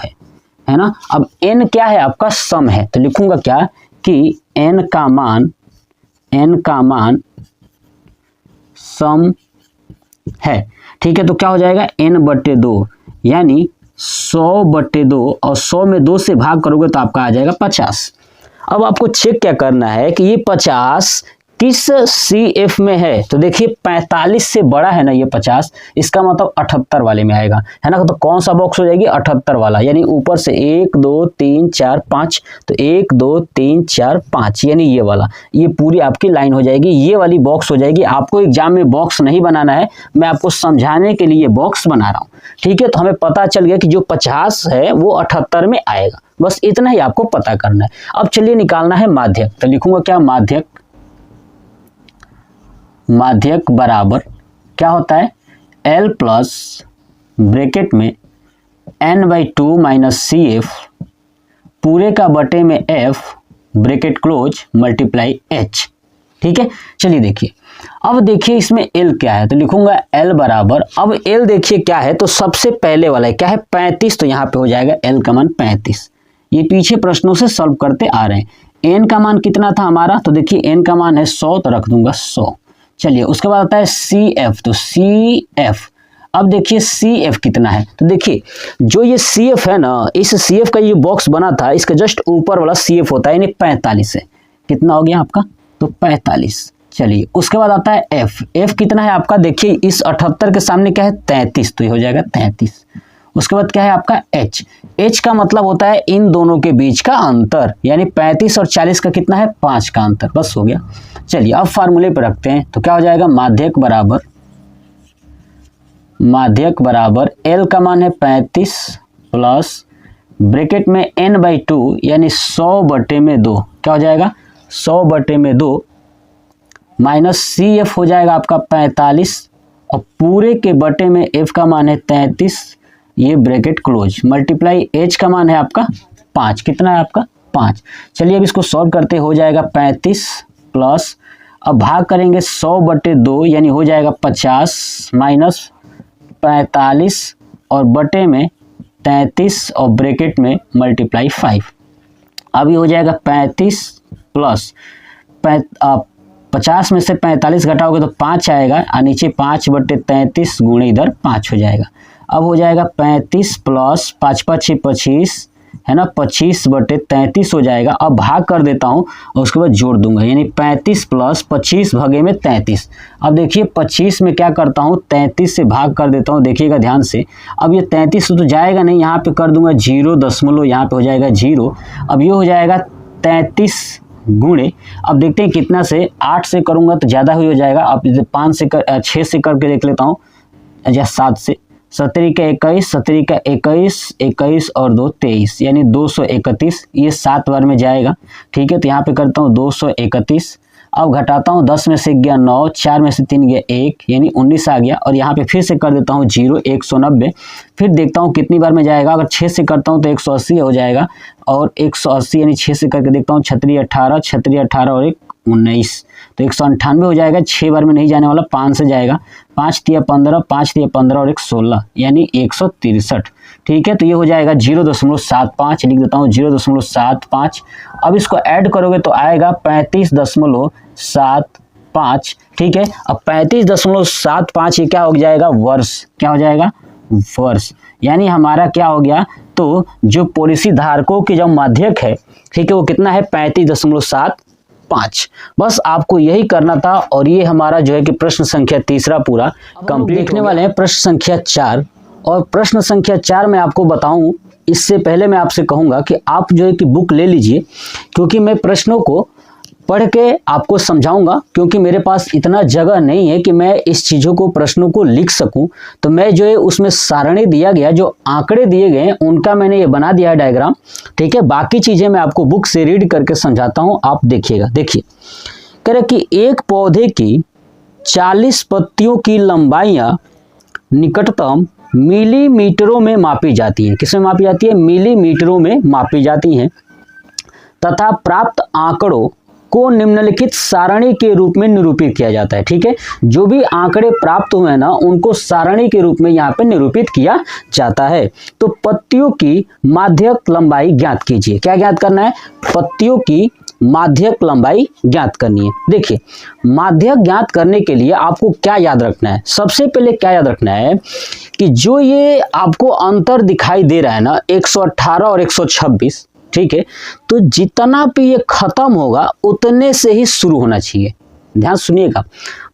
है ना। अब n क्या है आपका? सम है। तो लिखूंगा क्या कि n का मान सम है। ठीक है। तो क्या हो जाएगा? n/2 यानी 100/2 और 100 में 2 से भाग करोगे तो आपका आ जाएगा 50। अब आपको चेक क्या करना है कि ये 50 किस CF में है। तो देखिए 45 से बड़ा है ना ये 50, इसका मतलब 78 वाले में आएगा, है ना। तो कौन सा बॉक्स हो जाएगी? 78 वाला। यानी ऊपर से 1 2 3 4 5, तो 1 2 3 4 5 यानी ये वाला, ये पूरी आपकी लाइन हो जाएगी, ये वाली बॉक्स हो जाएगी। आपको एग्जाम में बॉक्स नहीं बनाना है, मैं आपको समझाने के लिए बॉक्स बना रहा हूँ। ठीक है। तो हमें पता चल गया कि जो 50 है वो 78 में आएगा। बस इतना ही आपको पता करना है। अब चलिए निकालना है माध्यक। तो लिखूंगा क्या? माध्यक बराबर क्या होता है? L प्लस ब्रैकेट में n/2 माइनस CF पूरे का बटे में F bracket close multiply H। ठीक है। चलिए देखिए, अब देखिए इसमें L क्या है। तो लिखूंगा L बराबर, अब L देखिए क्या है, तो सबसे पहले वाला है क्या है? 35। तो यहाँ पे हो जाएगा L का मान 35। ये पीछे प्रश्नों से सॉल्व करते आ रहे हैं। n का मान कितना था हमारा? तो देखिए n का मान है 100, तो रख दूंगा 100। चलिए उसके बाद आता है CF। तो CF, अब देखिए CF कितना है। तो देखिए जो ये CF है ना, इस CF का ये बॉक्स बना था, इसका जस्ट ऊपर वाला CF होता है, यानी 45 है। कितना हो गया आपका? तो 45। चलिए उसके बाद आता है F कितना है आपका? देखिए इस 78 के सामने क्या है? 33, तो ये हो जाएगा 33। उसके बाद क्या है आपका? H का मतलब होता है इन दोनों के बीच का अंतर, यानी 35 और 40 का कितना है? 5 का अंतर। बस हो गया। चलिए अब फार्मूले पे रखते हैं। तो क्या हो जाएगा? माध्यक बराबर L का मान है 35 प्लस ब्रैकेट में n/2 यानी 100/2। क्या हो जाएगा? 100/2 माइनस CF हो जाएगा आपका 45 और पूरे के बटे में F का मान है 33, ये ब्रैकेट क्लोज मल्टीप्लाई H का मान है आपका 5। कितना है आपका? 5। चलिए अब इसको सॉल्व करते हो जाएगा 35 प्लस, अब भाग करेंगे 100/2 यानी हो जाएगा 50 माइनस 45 और बटे में 33 और ब्रैकेट में मल्टीप्लाई 5। अब ये हो जाएगा 35 प्लस 50 में से 45 घटाओगे तो 5 आएगा और नीचे 5/33 गुणे इधर 5 हो जाएगा। अब हो जाएगा 35 प्लस 5 5 6 25, है ना, 25/33 हो जाएगा। अब भाग कर देता हूँ और उसके बाद जोड़ दूंगा, यानी 35 प्लस 25 भागे में 33। अब देखिए 25 में क्या करता हूँ, 33 से भाग कर देता हूँ, देखिएगा ध्यान से। अब ये 33 तो जाएगा नहीं, यहाँ पे कर दूंगा 0 यहाँ पे हो जाएगा 0। अब ये हो जाएगा 33 गुणे, अब देखते हैं कितना से, 8 से करूँगा तो ज़्यादा ही हो जाएगा। अब 6 से करके देख लेता हूँ, या 7 से। 17 का 21, 17 का 21, 21 और 2 23, यानी 231। ये 7 बार में जाएगा। ठीक है, तो यहाँ पे करता हूँ 231। अब घटाता हूँ, 10 में से गया 9, 4 में से 3 गया 1, यानी 19 आ गया। और यहाँ पे फिर से कर देता हूँ 0, 190। फिर देखता हूँ कितनी बार में जाएगा। अगर 6 से करता हूँ तो 180 हो जाएगा, और 180 यानी 6 से करके देखता हूँ 36 18, 36 18 और 1 19, तो 198 हो जाएगा, 6 बार में नहीं जाने वाला, 5 से जाएगा, 5 तिया 15, 5 तिया 15 और 1 16 यानी 163। ठीक है, तो ये हो जाएगा 0.75, लिख देता हूँ 0.75। अब इसको ऐड करोगे तो आएगा 35.75। ठीक है, अब 35.75 ये क्या हो जाएगा, वर्ष, क्या हो जाएगा, वर्ष। यानी हमारा क्या हो गया, तो जो पॉलिसी धारकों की जो माध्यक है, ठीक है, वो कितना है, 35.75। बस आपको यही करना था और ये हमारा जो है कि प्रश्न संख्या तीसरा पूरा कंप्लीट। देखने वाले हैं प्रश्न संख्या 4, और प्रश्न संख्या 4 में आपको बताऊं, इससे पहले मैं आपसे कहूंगा कि आप जो है कि बुक ले लीजिए, क्योंकि मैं प्रश्नों को पढ़ के आपको समझाऊंगा, क्योंकि मेरे पास इतना जगह नहीं है कि मैं इस चीज़ों को, प्रश्नों को लिख सकूं। तो मैं जो है उसमें सारणी दिया गया, जो आंकड़े दिए गए हैं उनका मैंने ये बना दिया है डायग्राम। ठीक है, बाकी चीज़ें मैं आपको बुक से रीड करके समझाता हूं, आप देखिएगा। देखिए, कह रहे कि एक पौधे की 40 पत्तियों की लंबाइयाँ निकटतम मिलीमीटरों में मापी जाती हैं। किसमें मापी जाती है, मिलीमीटरों में मापी जाती हैं, तथा प्राप्त आंकड़ों को निम्नलिखित सारणी के रूप में निरूपित किया जाता है। ठीक है, जो भी आंकड़े प्राप्त हुए ना, उनको सारणी के रूप में यहाँ पे निरूपित किया जाता है। तो पत्तियों की माध्यक लंबाई ज्ञात कीजिए। क्या ज्ञात करना है, पत्तियों की माध्यक लंबाई ज्ञात करनी है। देखिए, माध्यक ज्ञात करने के लिए आपको क्या याद रखना है, सबसे पहले क्या याद रखना है कि जो ये आपको अंतर दिखाई दे रहा है ना, 118 और 126, ठीक है, तो जितना पे ये खत्म होगा उतने से ही शुरू होना चाहिए। ध्यान सुनिएगा,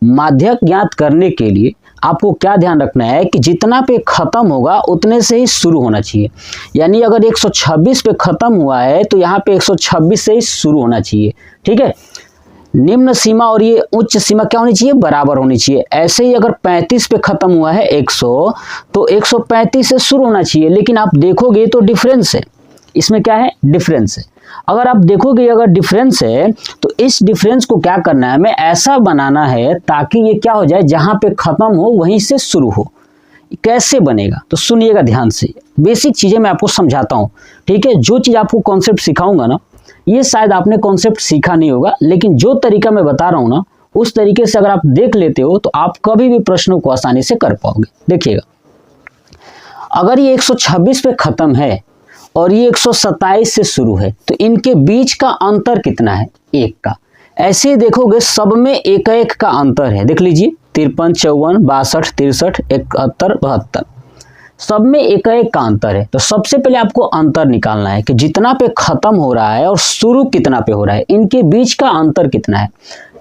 माध्यक ज्ञात करने के लिए आपको क्या ध्यान रखना है कि जितना पे खत्म होगा उतने से ही शुरू होना चाहिए। यानी अगर 126 पे खत्म हुआ है तो यहाँ पे 126 से ही शुरू होना चाहिए। ठीक है, निम्न सीमा और ये उच्च सीमा क्या होनी चाहिए, बराबर होनी चाहिए। ऐसे ही अगर 35 पे खत्म हुआ है 100, तो 135 से शुरू होना चाहिए। लेकिन आप देखोगे तो डिफरेंस है, इसमें क्या है, डिफरेंस है। अगर आप देखोगे अगर डिफरेंस है तो इस डिफरेंस को क्या करना है, हमें ऐसा बनाना है ताकि ये क्या हो जाए, जहां पे खत्म हो वहीं से शुरू हो। कैसे बनेगा तो सुनिएगा ध्यान से, बेसिक चीजें मैं आपको समझाता हूं। ठीक है, जो चीज आपको कॉन्सेप्ट सिखाऊंगा ना, ये शायद आपने कॉन्सेप्ट सीखा नहीं होगा, लेकिन जो तरीका मैं बता रहा हूं ना, उस तरीके से अगर आप देख लेते हो तो आप कभी भी प्रश्नों को आसानी से कर पाओगे। देखिएगा, अगर ये 126 पे खत्म है और ये 127 से शुरू है, तो इनके बीच का अंतर कितना है, 1 का। ऐसे ही देखोगे सब में 1 का अंतर है। देख लीजिए, 53, 54, 62, 63, 71, 72, सब में 1 का अंतर है। तो सबसे पहले आपको अंतर निकालना है कि जितना पे खत्म हो रहा है और शुरू कितना पे हो रहा है, इनके बीच का अंतर कितना है।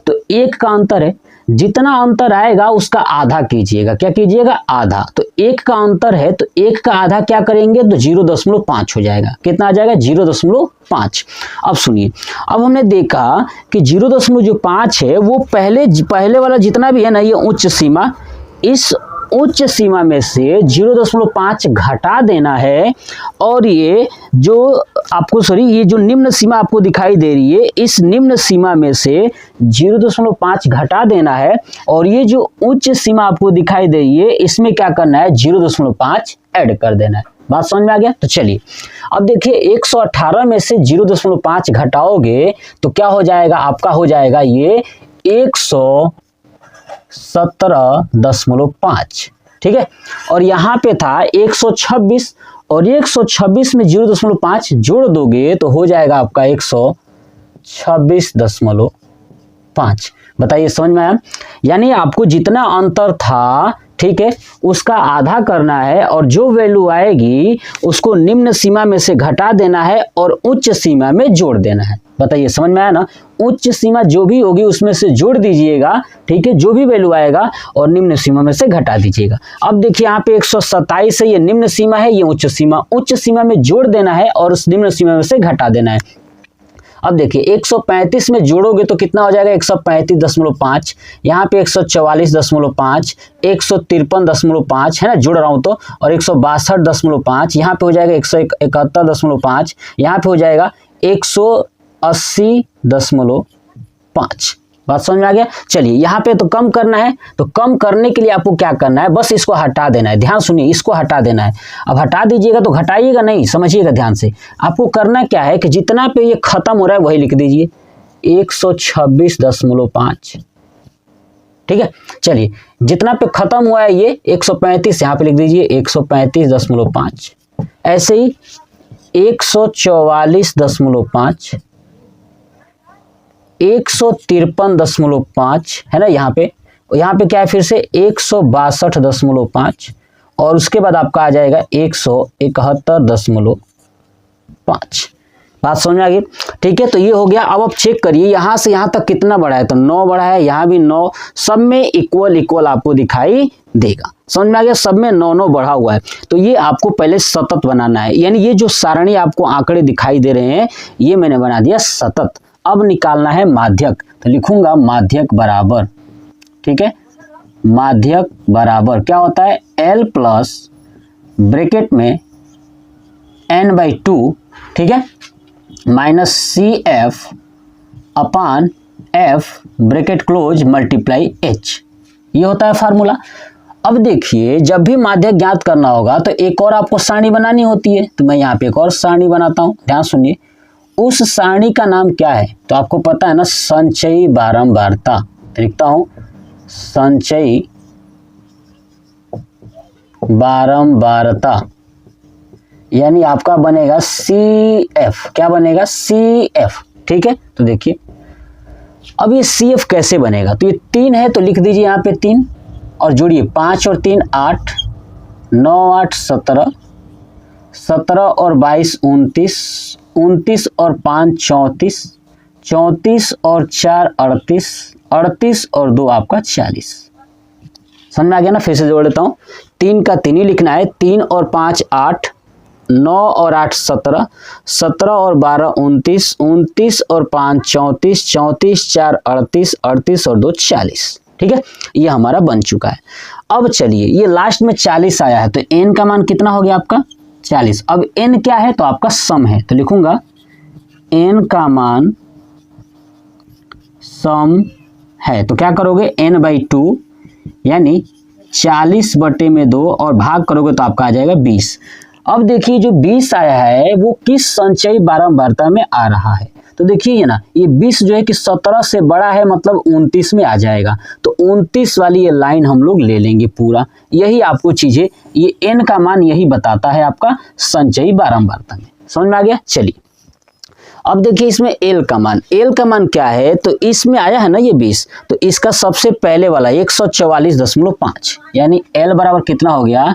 तो 1 का अंतर है, जितना अंतर आएगा उसका आधा कीजिएगा। क्या कीजिएगा, आधा। तो 1 का अंतर है तो 1 का आधा क्या करेंगे, तो 0.5 हो जाएगा। कितना आ जाएगा, 0.5। अब सुनिए, अब हमने देखा कि 0.5 है वो पहले वाला जितना भी है ना, ये उच्च सीमा, इस उच्च सीमा में से 0.5 घटा देना है, और ये जो आपको ये जो निम्न सीमा आपको दिखाई दे रही है, इस निम्न सीमा में से 0.5 घटा देना है, और ये जो उच्च सीमा आपको दिखाई दे रही है, इसमें क्या करना है, 0.5 ऐड कर देना है। बात समझ में आ गया। तो चलिए अब देखिए, 118 में से 0.5 घटाओगे तो क्या हो जाएगा, आपका हो जाएगा ये 117.5। ठीक है, और यहाँ पे था 126, और 126 में 0.5 जोड़ दोगे तो हो जाएगा आपका 126.5। बताइए, समझ में आया। यानी आपको जितना अंतर था, ठीक है, उसका आधा करना है, और जो वैल्यू आएगी उसको निम्न सीमा में से घटा देना है और उच्च सीमा में जोड़ देना है। बताइए, समझ में आया ना। उच्च सीमा जो भी होगी उसमें से जोड़ दीजिएगा, ठीक है, जो भी वैल्यू आएगा, और निम्न सीमा में से घटा दीजिएगा। अब देखिए, यहाँ पे 127 है, ये निम्न सीमा है, ये उच्च सीमा में जोड़ देना है और उस निम्न सीमा में से घटा देना है। अब देखिए, 135 में जोड़ोगे तो कितना हो जाएगा, 135.5, यहाँ पे 144.5, 153.5 है ना, जोड़ रहा हूं तो, और 162.5, यहाँ पे हो जाएगा 171.5, यहाँ पे हो जाएगा 180.5। बात समझ में आ गया। चलिए, यहाँ पे तो कम करना है, तो कम करने के लिए आपको क्या करना है, बस इसको हटा देना है। ध्यान सुनिए, इसको हटा देना है। अब हटा दीजिएगा तो घटाइएगा नहीं, समझिएगा ध्यान से। आपको करना क्या है कि जितना पे ये खत्म हो रहा है वही लिख दीजिए। 126.5। ठीक है, चलिए जितना पे खत्म हुआ है ये 135, यहाँ पे लिख दीजिए 135.5। ऐसे ही 144.5, 153.5 है ना, यहाँ पे क्या है फिर से 162.5 और उसके बाद आपका आ जाएगा 171.5। बात समझ में आ गई? ठीक है, तो ये हो गया। अब आप चेक करिए यहाँ से यहाँ तक कितना बढ़ा है, तो 9 बढ़ा है, यहाँ भी 9, सब में इक्वल आपको दिखाई देगा। समझ में आ गया? सब में 9 बढ़ा हुआ है। तो ये आपको पहले सतत बनाना है, यानी ये जो सारणी आपको आंकड़े दिखाई दे रहे हैं ये मैंने बना दिया सतत। अब निकालना है माध्यक, तो लिखूंगा माध्यक बराबर, ठीक है, माध्यक बराबर क्या होता है, L प्लस ब्रैकेट में n/2, ठीक है, माइनस CF अपान F bracket close multiply H, ये होता है फार्मूला। अब देखिए जब भी माध्यक ज्ञात करना होगा तो एक और आपको सारणी बनानी होती है, तो मैं यहाँ पे एक और सारणी बनाता हूँ, ध्यान सुनिए। उस सारणी का नाम क्या है, तो आपको पता है ना, संचयी बारंबारता। लिखता हूँ संचयी बारंबारता, यानी आपका बनेगा CF, क्या बनेगा CF, ठीक है। तो देखिए अब ये CF कैसे बनेगा, तो ये 3 है तो लिख दीजिए यहाँ पे 3 और जोड़िए 5 और 3 8, 9 8 17, 17 और 22 29, 29 और 5 34, 34 और 4 38, 38 और 2 आपका 40। समझ में आ गया ना? फिर से जोड़ लेता हूँ, 3 का 3 ही लिखना है, 3 और 5 8, 9 और 8 17, 17 और 12 29, 29 और 5 34, 34 4 38, 38 और 2 40। ठीक है, ये हमारा बन चुका है। अब चलिए ये लास्ट में 40 आया है, तो n का मान कितना हो गया आपका 40। अब n क्या है, तो आपका सम है, तो लिखूंगा n का मान सम है। तो क्या करोगे, n/2 यानी 40/2 और भाग करोगे तो आपका आ जाएगा 20। अब देखिए जो 20 आया है वो किस संचयी बारंबारता में आ रहा है, तो देखिए ये ना, ये 20 जो है कि 17 से बड़ा है, मतलब 29 में आ जाएगा। तो 29 वाली ये लाइन हम लोग ले लेंगे पूरा। यही आपको चीजें, ये n का मान यही बताता है आपका संचयी बारंबारता में। समझ में आ गया? चलिए अब देखिए इसमें L का मान क्या है, तो इसमें आया है ना ये 20, तो इसका सबसे पहले वाला 144.5, यानी L बराबर कितना हो गया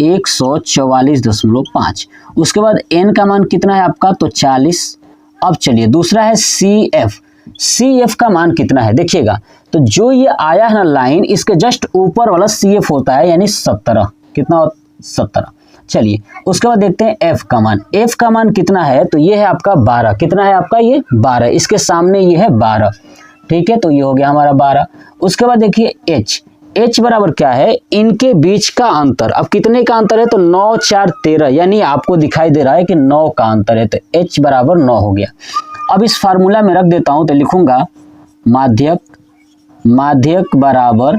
144.5। उसके बाद n का मान कितना है आपका, तो 40। अब चलिए दूसरा है CF का मान कितना है देखिएगा, तो जो ये आया है ना लाइन, इसके जस्ट ऊपर वाला CF होता है, यानी 17, कितना 17। चलिए उसके बाद देखते हैं F का मान कितना है, तो ये है आपका 12, कितना है आपका ये 12, इसके सामने ये है 12, ठीक है, तो ये हो गया हमारा 12। उसके बाद देखिए H बराबर क्या है, इनके बीच का अंतर, अब कितने का अंतर है, तो 9 4 13, यानी आपको दिखाई दे रहा है कि 9 का अंतर है, तो H बराबर 9 हो गया। अब इस फार्मूला में रख देता हूं, तो लिखूंगा माध्यक बराबर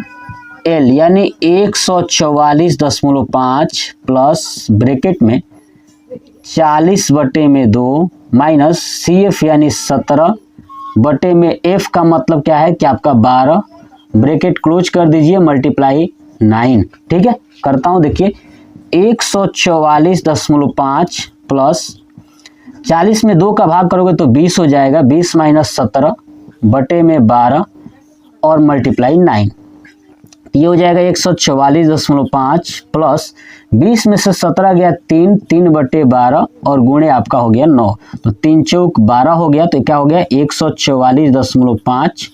L, यानी 144.5 प्लस ब्रैकेट में 40/2 माइनस CF यानी 17/F का मतलब क्या है कि आपका 12, ब्रैकेट क्लोज कर दीजिए मल्टीप्लाई 9। ठीक है, करता हूं, देखिए 144.5 प्लस 40 में 2 का भाग करोगे तो 20 हो जाएगा, 20 माइनस 17/12 और मल्टीप्लाई 9, ये हो जाएगा 144.5 प्लस 20 में से 17 गया 3, 3/12 और गुणे आपका हो गया 9, तो 3 चौक 12 हो गया, तो क्या हो गया 144.5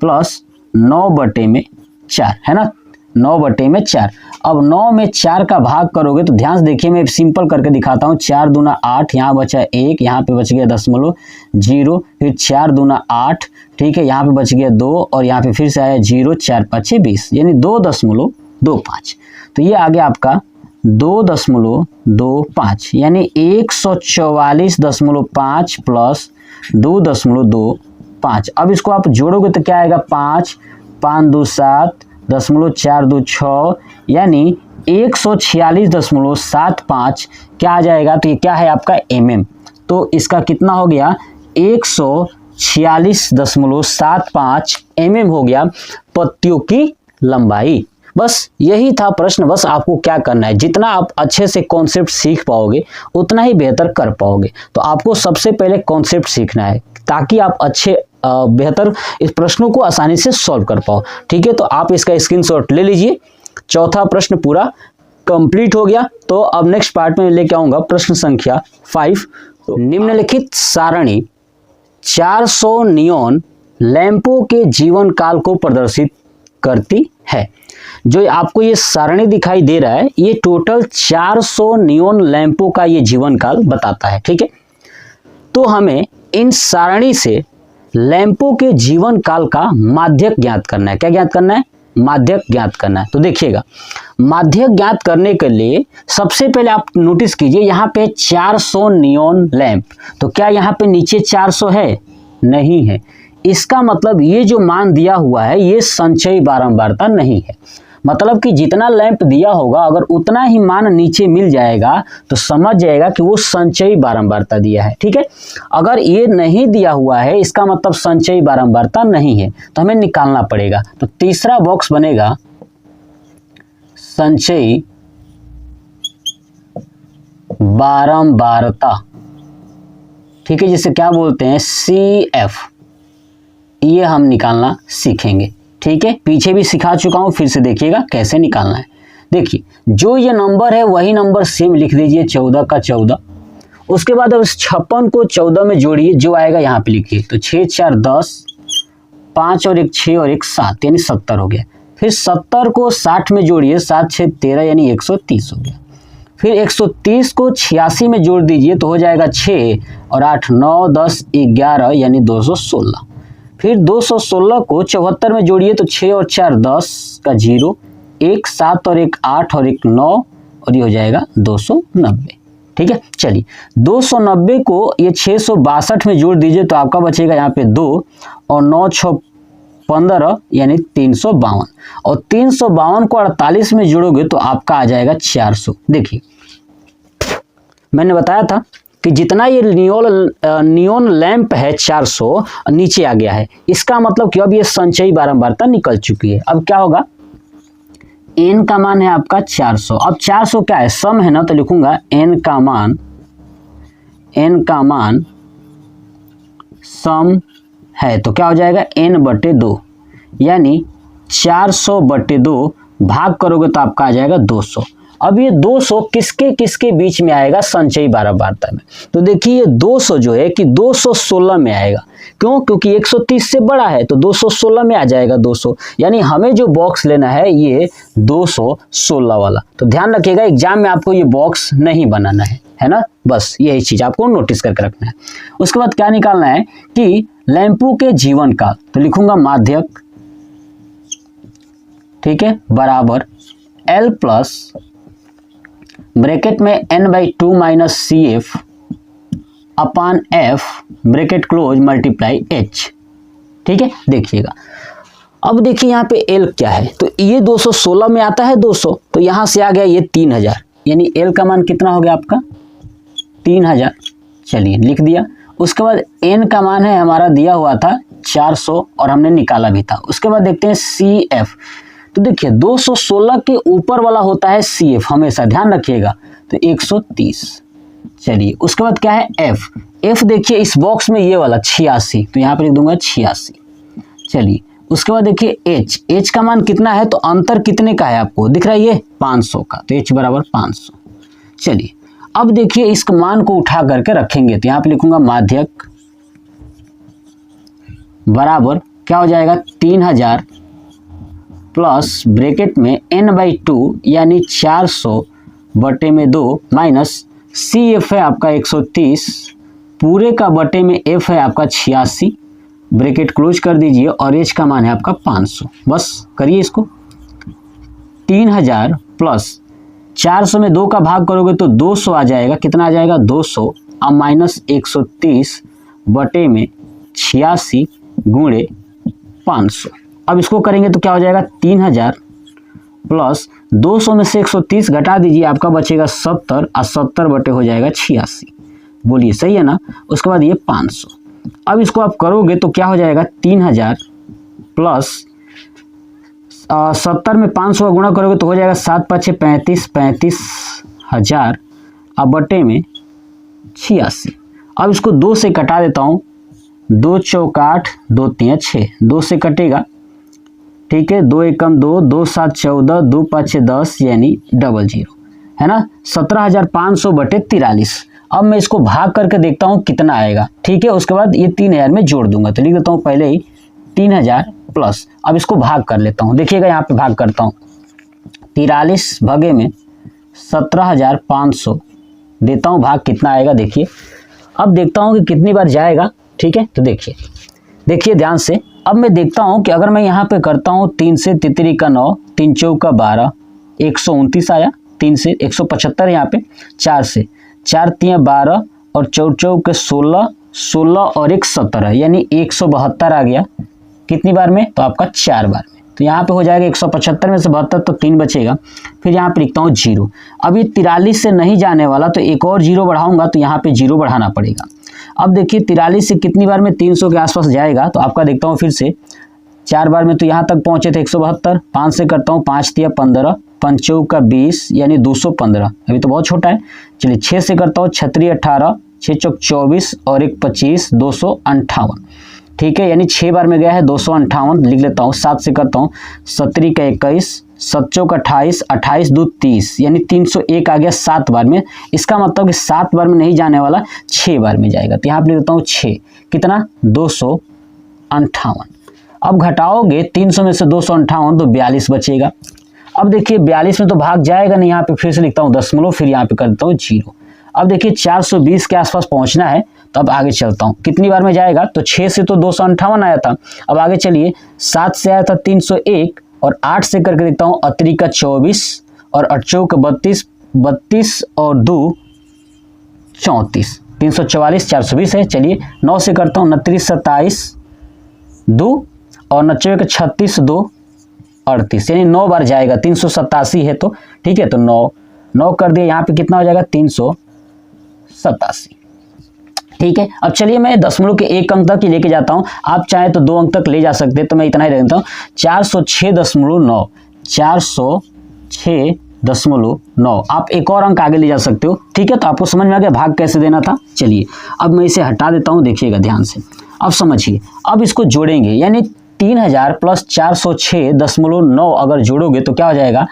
प्लस 9/4 है ना, 9/4। अब 9 में 4 का भाग करोगे तो ध्यान से देखिए, मैं सिंपल करके दिखाता हूँ, 4 दूना 8, यहाँ बचा 1, यहाँ पे बच गया 0.0, फिर 4 दूना 8, ठीक है, यहाँ पे बच गया 2 और यहाँ पे फिर से आया 0, 4 5 20, यानी 2.25। तो ये आ गया आपका 2.25, यानी 144.5 प्लस 2.25। अब इसको आप जोड़ोगे तो क्या आएगा, 5 5 2 7 .4 2 6, यानी 146.75 क्या आ जाएगा, तो ये क्या है आपका mm। तो इसका कितना हो गया 100 46.75 mm हो गया पत्तियों की लंबाई। बस यही था प्रश्न। बस आपको क्या करना है, जितना आप अच्छे से कॉन्सेप्ट सीख पाओगे उतना ही बेहतर कर पाओगे। तो आपको सबसे पहले कॉन्सेप्ट सीखना है ताकि आप अच्छे बेहतर इस प्रश्नों को आसानी से सॉल्व कर पाओ। ठीक है, तो आप इसका स्क्रीनशॉट ले लीजिए। चौथा प्रश्न पूरा कंप्लीट हो गया। तो अब नेक्स्ट पार्ट में लेके आऊंगा प्रश्न संख्या 5। निम्नलिखित सारणी 400 नियॉन लैंपों के जीवन काल को प्रदर्शित करती है। जो आपको ये सारणी दिखाई दे रहा है ये टोटल 400 नियॉन लैंपों का ये जीवन काल बताता है। ठीक है, तो हमें इन सारणी से लैंपों के जीवन काल का माध्यक ज्ञात करना है। क्या ज्ञात करना है? माध्यक ज्ञात करना है। तो देखिएगा, माध्यक ज्ञात करने के लिए सबसे पहले आप नोटिस कीजिए यहाँ पे 400 नियॉन लैंप। तो क्या यहाँ पे नीचे 400 है? नहीं है। इसका मतलब ये जो मान दिया हुआ है ये संचयी बारंबारता नहीं है। मतलब कि जितना लैंप दिया होगा अगर उतना ही मान नीचे मिल जाएगा तो समझ जाएगा कि वो संचयी बारंबारता दिया है। ठीक है, अगर ये नहीं दिया हुआ है इसका मतलब संचयी बारंबारता नहीं है, तो हमें निकालना पड़ेगा। तो तीसरा बॉक्स बनेगा संचयी बारंबारता। ठीक है, जिसे क्या बोलते हैं? CF। ये हम निकालना सीखेंगे। ठीक है, पीछे भी सिखा चुका हूं, फिर से देखिएगा कैसे निकालना है। देखिए, जो ये नंबर है वही नंबर सेम लिख दीजिए, 14 का 14। उसके बाद अब 56 को 14 में जोड़िए, जो आएगा यहाँ पे लिखिए। तो 6 4 10, 5 और 1 6 और 1 7 यानी 70 हो गया। फिर 70 को 60 में जोड़िए, 7 6 13 यानी 130 हो गया। फिर 130 को 86 में जोड़ दीजिए तो हो जाएगा 6 और 8 9 10 11 यानी 216। फिर 216 को 74 में जोड़िए तो 6 और 4 10 का 0, 1 7 और 1 8 और 1 9 और ये हो जाएगा 290। ठीक है, चलिए 290 को ये 662 में जोड़ दीजिए तो आपका बचेगा यहाँ पे 2 और 9 6 15 यानी 352 और 352 को 48 में जोड़ोगे तो आपका आ जाएगा 400। देखिए, मैंने बताया था कि जितना ये नियॉन लैंप है 400 नीचे आ गया है, इसका मतलब कि अब ये संचयी बारंबारता निकल चुकी है। अब क्या होगा? n का मान है आपका 400। अब 400 क्या है? सम है ना, तो लिखूंगा n का मान सम है तो क्या हो जाएगा? n/2 यानी 400/2 भाग करोगे तो आपका आ जाएगा 200। अब ये 200 किसके किसके बीच में आएगा? संचयी बारंबारता में। तो देखिए ये 200 जो है कि 216 में आएगा। क्यों? क्योंकि 130 से बड़ा है तो 216 में आ जाएगा 200। यानी हमें जो बॉक्स लेना है ये 216 वाला। तो ध्यान रखिएगा एग्जाम में आपको ये बॉक्स नहीं बनाना है ना। बस यही चीज आपको नोटिस करके रखना है। उसके बाद क्या निकालना है कि लैंपों के जीवन काल। तो लिखूंगा माध्यक, ठीक है, बराबर L प्लस ब्रैकेट में n/2 माइनस CF अपान F bracket close multiply H। ठीक है, देखिएगा अब देखिए यहाँ पे L क्या है? तो ये 216 में आता है 200, तो यहाँ से आ गया ये 3000 यानी L का मान कितना हो गया आपका? 3000। चलिए लिख दिया। उसके बाद n का मान है हमारा दिया हुआ था 400 और हमने निकाला भी था। उसके बाद देखते हैं CF। तो देखिए 216 के ऊपर वाला होता है CF, हमेशा ध्यान रखिएगा, तो 130। चलिए उसके बाद क्या है? F देखिए इस बॉक्स में ये वाला 86, तो यहाँ पर लिख दूंगा 86। चलिए उसके बाद देखिए H का मान कितना है? तो अंतर कितने का है आपको दिख रहा है? ये 500 का, तो H बराबर 500। चलिए अब देखिए इस मान को उठा करके रखेंगे तो यहाँ पे लिखूंगा माध्यक बराबर क्या हो जाएगा? 3000 प्लस ब्रैकेट में n/2 यानी 400/2 माइनस CF है आपका 130 पूरे का बटे में F है आपका 86 ब्रैकेट क्लोज कर दीजिए और H का मान है आपका 500। बस करिए इसको। 3000 प्लस 400 में 2 का भाग करोगे तो 200 आ जाएगा। कितना आ जाएगा? 200 अब माइनस 130 बटे में 86 गुणे 500। अब इसको करेंगे तो क्या हो जाएगा? 3000 प्लस 200 में से 130 घटा दीजिए, आपका बचेगा 70 और 70 बटे हो जाएगा 86। बोलिए सही है ना। उसके बाद ये 500 अब इसको आप करोगे तो क्या हो जाएगा 3000 प्लस 70 में 500 का गुणा करोगे तो हो जाएगा 7 5 35, 35,000 अब बटे में 86। अब इसको 2 से कटा देता हूँ, 2 चौक 8, 2 3 6, 2 से कटेगा, ठीक है, 2 एकम 2, 2 7 14, 2 5 10 यानी 00, है ना, 17,500 बटे 43। अब मैं इसको भाग करके देखता हूँ कितना आएगा, ठीक है, उसके बाद ये 3000 में जोड़ दूंगा। तो लिख देता हूँ पहले ही 3000 प्लस, अब इसको भाग कर लेता हूँ, देखिएगा यहाँ पे भाग करता हूँ, 43 भागे में 17,500 देता हूँ, भाग कितना आएगा देखिए। अब देखता हूँ कि कितनी बार जाएगा, ठीक है, तो देखिए ध्यान से। अब मैं देखता हूँ कि अगर मैं यहाँ पे करता हूँ 3 से तितरी का 9, 3 चौक का 12, 129 आया, 3 से 175 यहाँ पे, 4 से 4 3 12 और 4 चौक के 16, 16 और 1 17 यानी 172 आ गया। कितनी बार में? तो आपका 4 बार में। तो यहाँ पे हो जाएगा 175 में से 72 तो 3 बचेगा। फिर यहाँ पे लिखता हूँ 0। अब ये 43 से नहीं जाने वाला तो एक और 0 बढ़ाऊंगा तो यहाँ पे 0 बढ़ाना पड़ेगा। अब देखिए 43 से कितनी बार में 300 के आसपास जाएगा, तो आपका देखता हूँ फिर से 4 बार में तो यहाँ तक पहुँचे थे 172, 5 से करता हूँ 5 तिया 15, 5 चौक का 20 यानी 215, अभी तो बहुत छोटा है। चलिए 6 से करता हूँ 6 3 18, 6 चौक 24 और 1 25, 258, ठीक है, यानी 6 बार में गया है 258 लिख लेता हूँ। 7 से करता हूँ 17 का 21, 7 चौक 28, 28 2 30 यानी 301 आ गया 7 बार में। इसका मतलब कि 7 बार में नहीं जाने वाला 6 बार में जाएगा। तो यहाँ पे लिख देता हूँ 6, कितना 258। अब घटाओगे 300 में से 258 तो 42 बचेगा। अब देखिए 42 में तो भाग जाएगा नहीं, यहाँ पे फिर से लिखता हूँ दशमलव, फिर यहाँ पे कर देता हूँ 0। अब देखिए 420 के आसपास पहुंचना है, तो अब आगे चलता हूँ कितनी बार में जाएगा। तो 6 से तो 258 आया था, अब आगे चलिए 7 से आया था 301 और 8 से करके देखता हूँ अतरी का 24 और 8 चौक 32, 32 और 2 34, 344, 420 है। चलिए 9 से करता हूँ 29 27 2 और 90 का 36 2 38 यानी 9 बार जाएगा। 387 है तो ठीक है, तो 9 कर दिया, यहाँ पे कितना हो जाएगा 387, ठीक है। अब चलिए मैं दशमलव के 1 अंक तक ही लेके जाता हूँ, आप चाहे तो 2 अंक तक ले जा सकते हैं, तो मैं इतना ही देता हूँ 406.9, 406.9। आप एक और अंक आगे ले जा सकते हो, ठीक है। तो आपको समझ में आ गया भाग कैसे देना था। चलिए अब मैं इसे हटा देता हूँ, देखिएगा ध्यान से, अब समझिए। अब इसको जोड़ेंगे यानी 3000 प्लस 406.9 अगर जोड़ोगे तो क्या हो जाएगा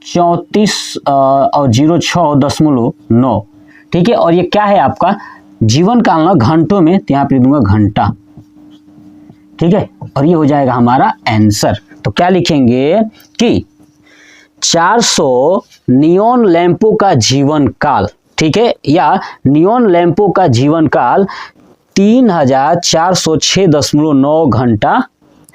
34 और 06.9, ठीक है। और ये क्या है आपका जीवन काल ना घंटों में, तो यहाँ पे दूंगा घंटा, ठीक है। और ये हो जाएगा हमारा आंसर। तो क्या लिखेंगे कि 400 नियॉन लैंपों का जीवन काल, ठीक है, या नियॉन लैंपों का जीवन काल 3406.9 घंटा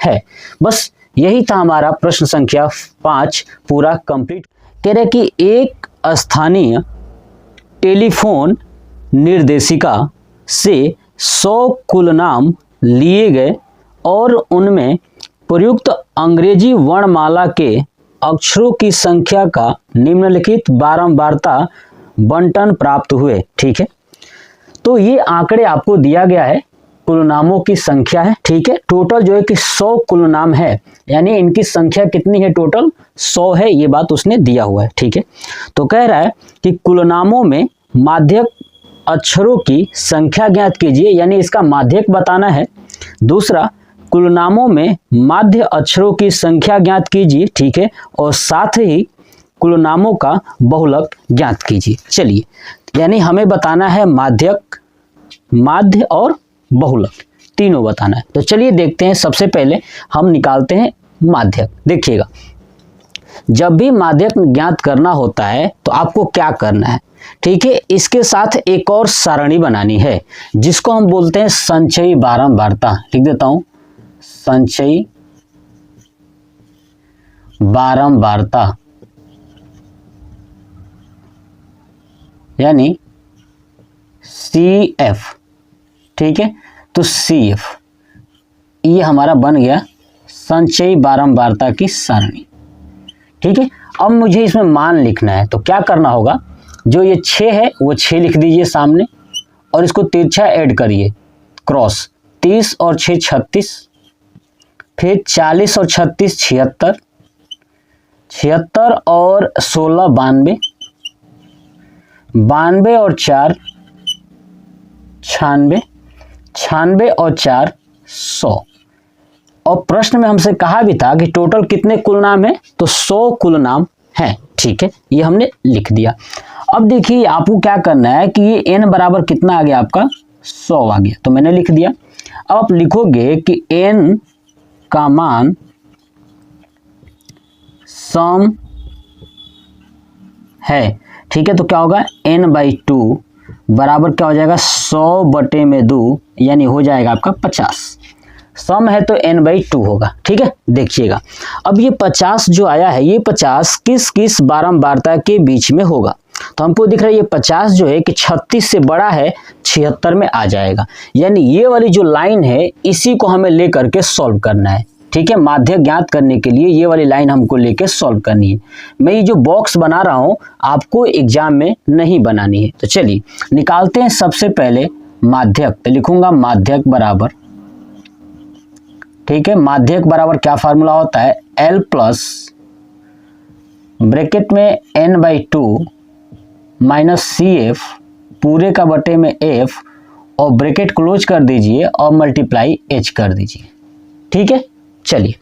है। बस यही था हमारा प्रश्न संख्या 5 पूरा कंप्लीट। कह रहे कि एक स्थानीय टेलीफोन निर्देशिका से 100 कुल नाम लिए गए और उनमें प्रयुक्त अंग्रेजी वर्णमाला के अक्षरों की संख्या का निम्नलिखित बारंबारता बंटन प्राप्त हुए, ठीक है। तो ये आंकड़े आपको दिया गया है, कुल नामों की संख्या है, ठीक है। टोटल जो है कि 100 कुल नाम है, यानी इनकी संख्या कितनी है टोटल 100 है, ये बात उसने दिया हुआ है, ठीक है। तो कह रहा है कि कुल नामों में माध्यक अक्षरों की संख्या ज्ञात कीजिए, यानी इसका माध्यक बताना है। दूसरा, कुल नामों में माध्य अक्षरों की संख्या ज्ञात कीजिए, ठीक है। और साथ ही कुल नामों का बहुलक ज्ञात कीजिए। चलिए, यानी हमें बताना है माध्यक, माध्य और बहुलक तीनों बताना है। तो चलिए देखते हैं। सबसे पहले हम निकालते हैं माध्यक। देखिएगा, जब भी माध्यक ज्ञात करना होता है तो आपको क्या करना है, ठीक है। इसके साथ एक और सारणी बनानी है जिसको हम बोलते हैं संचयी बारंबारता। लिख देता हूं संचयी बारंबारता, यानी CF, ठीक है। तो CF ये हमारा बन गया संचयी बारंबारता की सारणी, ठीक है। अब मुझे इसमें मान लिखना है, तो क्या करना होगा, जो ये 6 है वो 6 लिख दीजिए सामने और इसको तिरछा ऐड करिए, क्रॉस 30 और 6 36, फिर 40 और 36 76, 76 और 16 92, 92 और 4 96, 96 और 4 100। और प्रश्न में हमसे कहा भी था कि टोटल कितने कुल नाम है, तो 100 कुल नाम है। ठीक है, ये हमने लिख दिया। अब देखिए आपको क्या करना है कि ये n बराबर कितना आ गया आपका 100 आ गया, तो मैंने लिख दिया। अब आप लिखोगे कि n का मान सम है। ठीक है, तो क्या होगा n/2 बराबर क्या हो जाएगा 100/2, यानी हो जाएगा आपका 50। सम है तो n/2 होगा। ठीक है, देखिएगा अब ये 50 जो आया है, ये 50 किस किस बारंबारता के बीच में होगा, तो हमको दिख रहा है ये 50 जो है कि 36 से बड़ा है, 76 में आ जाएगा। यानी ये वाली जो लाइन है इसी को हमें लेकर के सॉल्व करना है। ठीक है, माध्यक ज्ञात करने के लिए ये वाली लाइन हमको लेके सॉल्व करनी है। मैं ये जो बॉक्स बना रहा हूं आपको एग्जाम में नहीं बनानी है। तो चलिए निकालते हैं सबसे पहले माध्यक। तो लिखूंगा माध्यक बराबर, ठीक है, माध्यक बराबर क्या फार्मूला होता है, L प्लस ब्रैकेट में n/2 माइनस CF पूरे का बटे में F और ब्रैकेट क्लोज कर दीजिए और मल्टीप्लाई H कर दीजिए। ठीक है, चलिए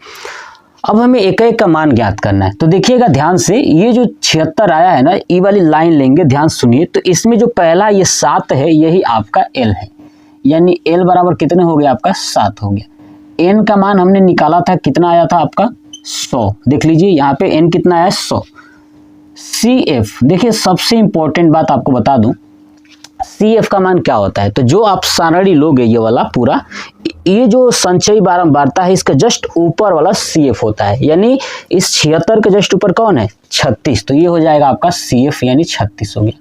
अब हमें एक एक का मान ज्ञात करना है। तो देखिएगा ध्यान से, ये जो 76 आया है ना, ये वाली लाइन लेंगे, ध्यान सुनिए। तो इसमें जो पहला ये 7 है यही आपका L है, यानी L बराबर कितने हो गया आपका 7 हो गया। n का मान हमने निकाला था, कितना आया था आपका 100। देख लीजिए यहाँ पे n कितना आया 100। CF देखिए, सबसे इंपॉर्टेंट बात आपको बता दूं, CF का मान क्या होता है। तो जो आप सारणी लोगे ये वाला पूरा, ये जो संचयी बारंबारता है इसका जस्ट ऊपर वाला CF होता है, यानी इस 76 के जस्ट ऊपर कौन है 36, तो ये हो जाएगा आपका CF यानी 36 हो गया।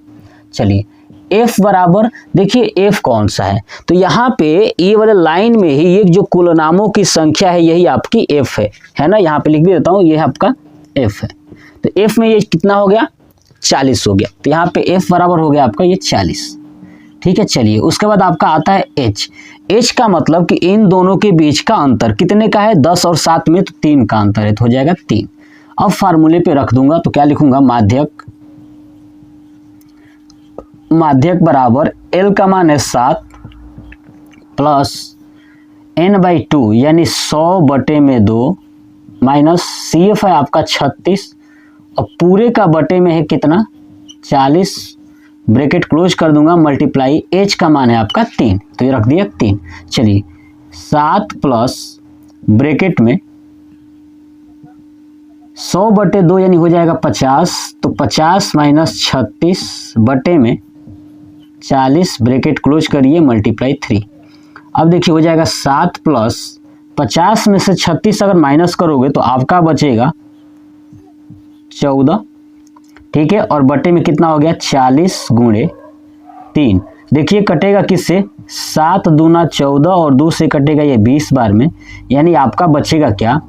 चलिए F बराबर, देखिए F कौन सा है, तो यहाँ पे ये वाले लाइन में ही ये जो कुल नामों की संख्या है यही आपकी F है ना। यहाँ पे लिख भी देता हूँ, ये आपका F है। तो F में ये कितना हो गया 40 हो गया, तो यहाँ पे F बराबर हो गया आपका ये 40। ठीक है, चलिए उसके बाद आपका आता है H। H का मतलब कि इन दोनों के बीच का अंतर कितने का है, 10 और 7 में तो 3 का अंतर है, तो हो जाएगा 3। अब फार्मूले पे रख दूंगा, तो क्या लिखूंगा, माध्यक बराबर L का मान है 7 प्लस n/2 यानी 100/2 माइनस CF है आपका 36 और पूरे का बटे में है कितना 40, ब्रैकेट क्लोज कर दूंगा, मल्टीप्लाई H का मान है आपका 3, तो ये रख दिया 3। चलिए 7 प्लस ब्रैकेट में 100/2 यानी हो जाएगा 50, तो 50 माइनस 36 बटे में 40, ब्रैकेट क्लोज करिए, मल्टीप्लाई 3। अब देखिए हो जाएगा 7 प्लस 50 में से 36 अगर माइनस करोगे तो आपका बचेगा 14। ठीक है, और बटे में कितना हो गया 40 गुणे 3। देखिए कटेगा किससे, 7 दूना 14 और 2 से कटेगा ये 20 बार में, यानी आपका बचेगा क्या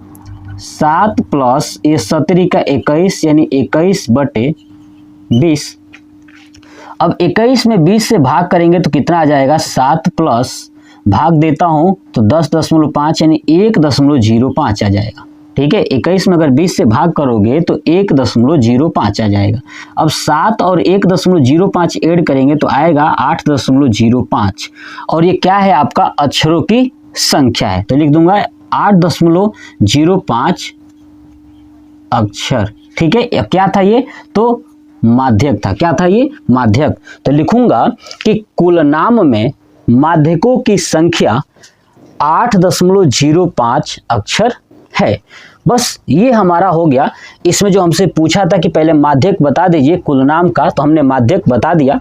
7 प्लस ये 17 का 21 यानी 21/20। अब 21 में 20 से भाग करेंगे तो कितना आ जाएगा, 7 प्लस भाग देता हूं तो 10.5 यानी 1.05 आ जाएगा। ठीक है, 21 में अगर 20 से भाग करोगे तो 1.05 आ जाएगा। अब 7 और 1.05 ऐड करेंगे तो आएगा 8.05, और ये क्या है आपका अक्षरों की संख्या है, तो लिख दूंगा 8.05 अक्षर। ठीक है, क्या था ये, तो माध्यक था। क्या था ये, माध्यक। तो लिखूंगा कि कुल नाम में माध्यकों की संख्या 8.05 अक्षर है। बस ये हमारा हो गया। इसमें जो हमसे पूछा था कि पहले माध्यक बता दीजिए कुल नाम का, तो हमने माध्यक बता दिया।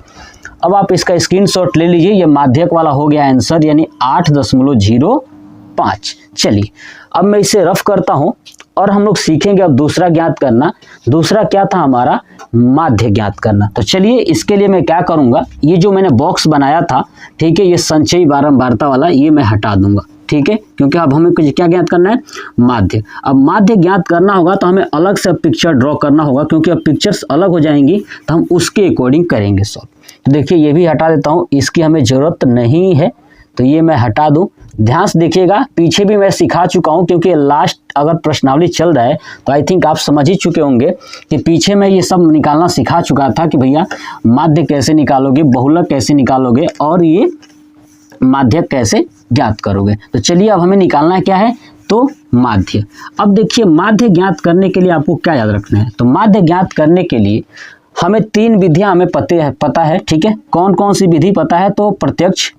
अब आप इसका स्क्रीनशॉट ले लीजिए, ये माध्यक वाला हो गया आंसर, यानी 8.05। चलिए अब मैं इसे रफ करता हूं और हम लोग सीखेंगे अब दूसरा ज्ञात करना। दूसरा क्या था हमारा, माध्य ज्ञात करना। तो चलिए इसके लिए मैं क्या करूंगा, ये जो मैंने बॉक्स बनाया था, ठीक है, ये संचयी बारंबारता वाला ये मैं हटा दूंगा। ठीक है, क्योंकि अब हमें कुछ क्या ज्ञात करना है, माध्य। अब माध्य ज्ञात करना होगा तो हमें अलग से पिक्चर ड्रॉ करना होगा, क्योंकि अब पिक्चर्स अलग हो जाएंगी तो हम उसके अकॉर्डिंग करेंगे सॉल्व। तो देखिए ये भी हटा देता हूँ, इसकी हमें ज़रूरत नहीं है। तो ये मैं हटा दूं। ध्यान से देखिएगा, पीछे भी मैं सिखा चुका हूं, क्योंकि लास्ट अगर प्रश्नावली चल रहा है तो आई थिंक आप समझ ही चुके होंगे कि पीछे मैं ये सब निकालना सिखा चुका था कि भैया माध्य कैसे निकालोगे, बहुलक कैसे निकालोगे और ये माध्यक कैसे ज्ञात करोगे। तो चलिए अब हमें निकालना क्या है, तो माध्य। अब देखिए माध्य ज्ञात करने के लिए आपको क्या याद रखना है, तो माध्य ज्ञात करने के लिए हमें 3 विधियां हमें पता है, ठीक है। कौन कौन सी विधि पता है, तो प्रत्यक्ष,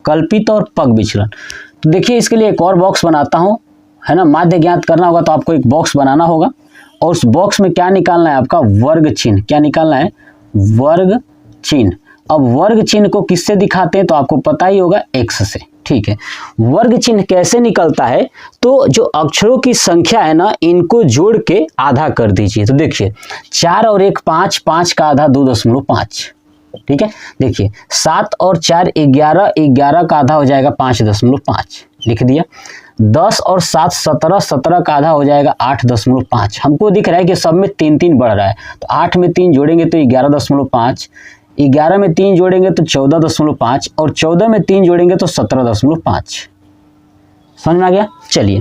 कल्पित और पग विचलन। तो देखिए इसके लिए एक और बॉक्स बनाता हूं, है ना। माध्य ज्ञात करना होगा तो आपको एक बॉक्स बनाना होगा और उस बॉक्स में क्या निकालना है, आपका वर्ग चिन्ह। क्या निकालना है, वर्ग चिन्ह। अब वर्ग चिन्ह को किससे दिखाते हैं, तो आपको पता ही होगा x से, ठीक है। वर्ग चिन्ह कैसे निकलता है, तो जो अक्षरों की संख्या है ना, इनको जोड़ के आधा कर दीजिए। तो देखिए 4 और 1 5, 5 का आधा 2.5, ठीक है। देखिए 7 और 4 11, 11 का आधा हो जाएगा 5.5, लिख दिया। 10 और 7 17, 17 का आधा हो जाएगा 8.5। हमको दिख रहा है कि सब में 3 बढ़ रहा है, तो 8 में 3 जोड़ेंगे तो 11.5, 11 में 3 जोड़ेंगे तो 14.5 और 14 में 3 जोड़ेंगे तो 17.5। समझ में आ गया। चलिए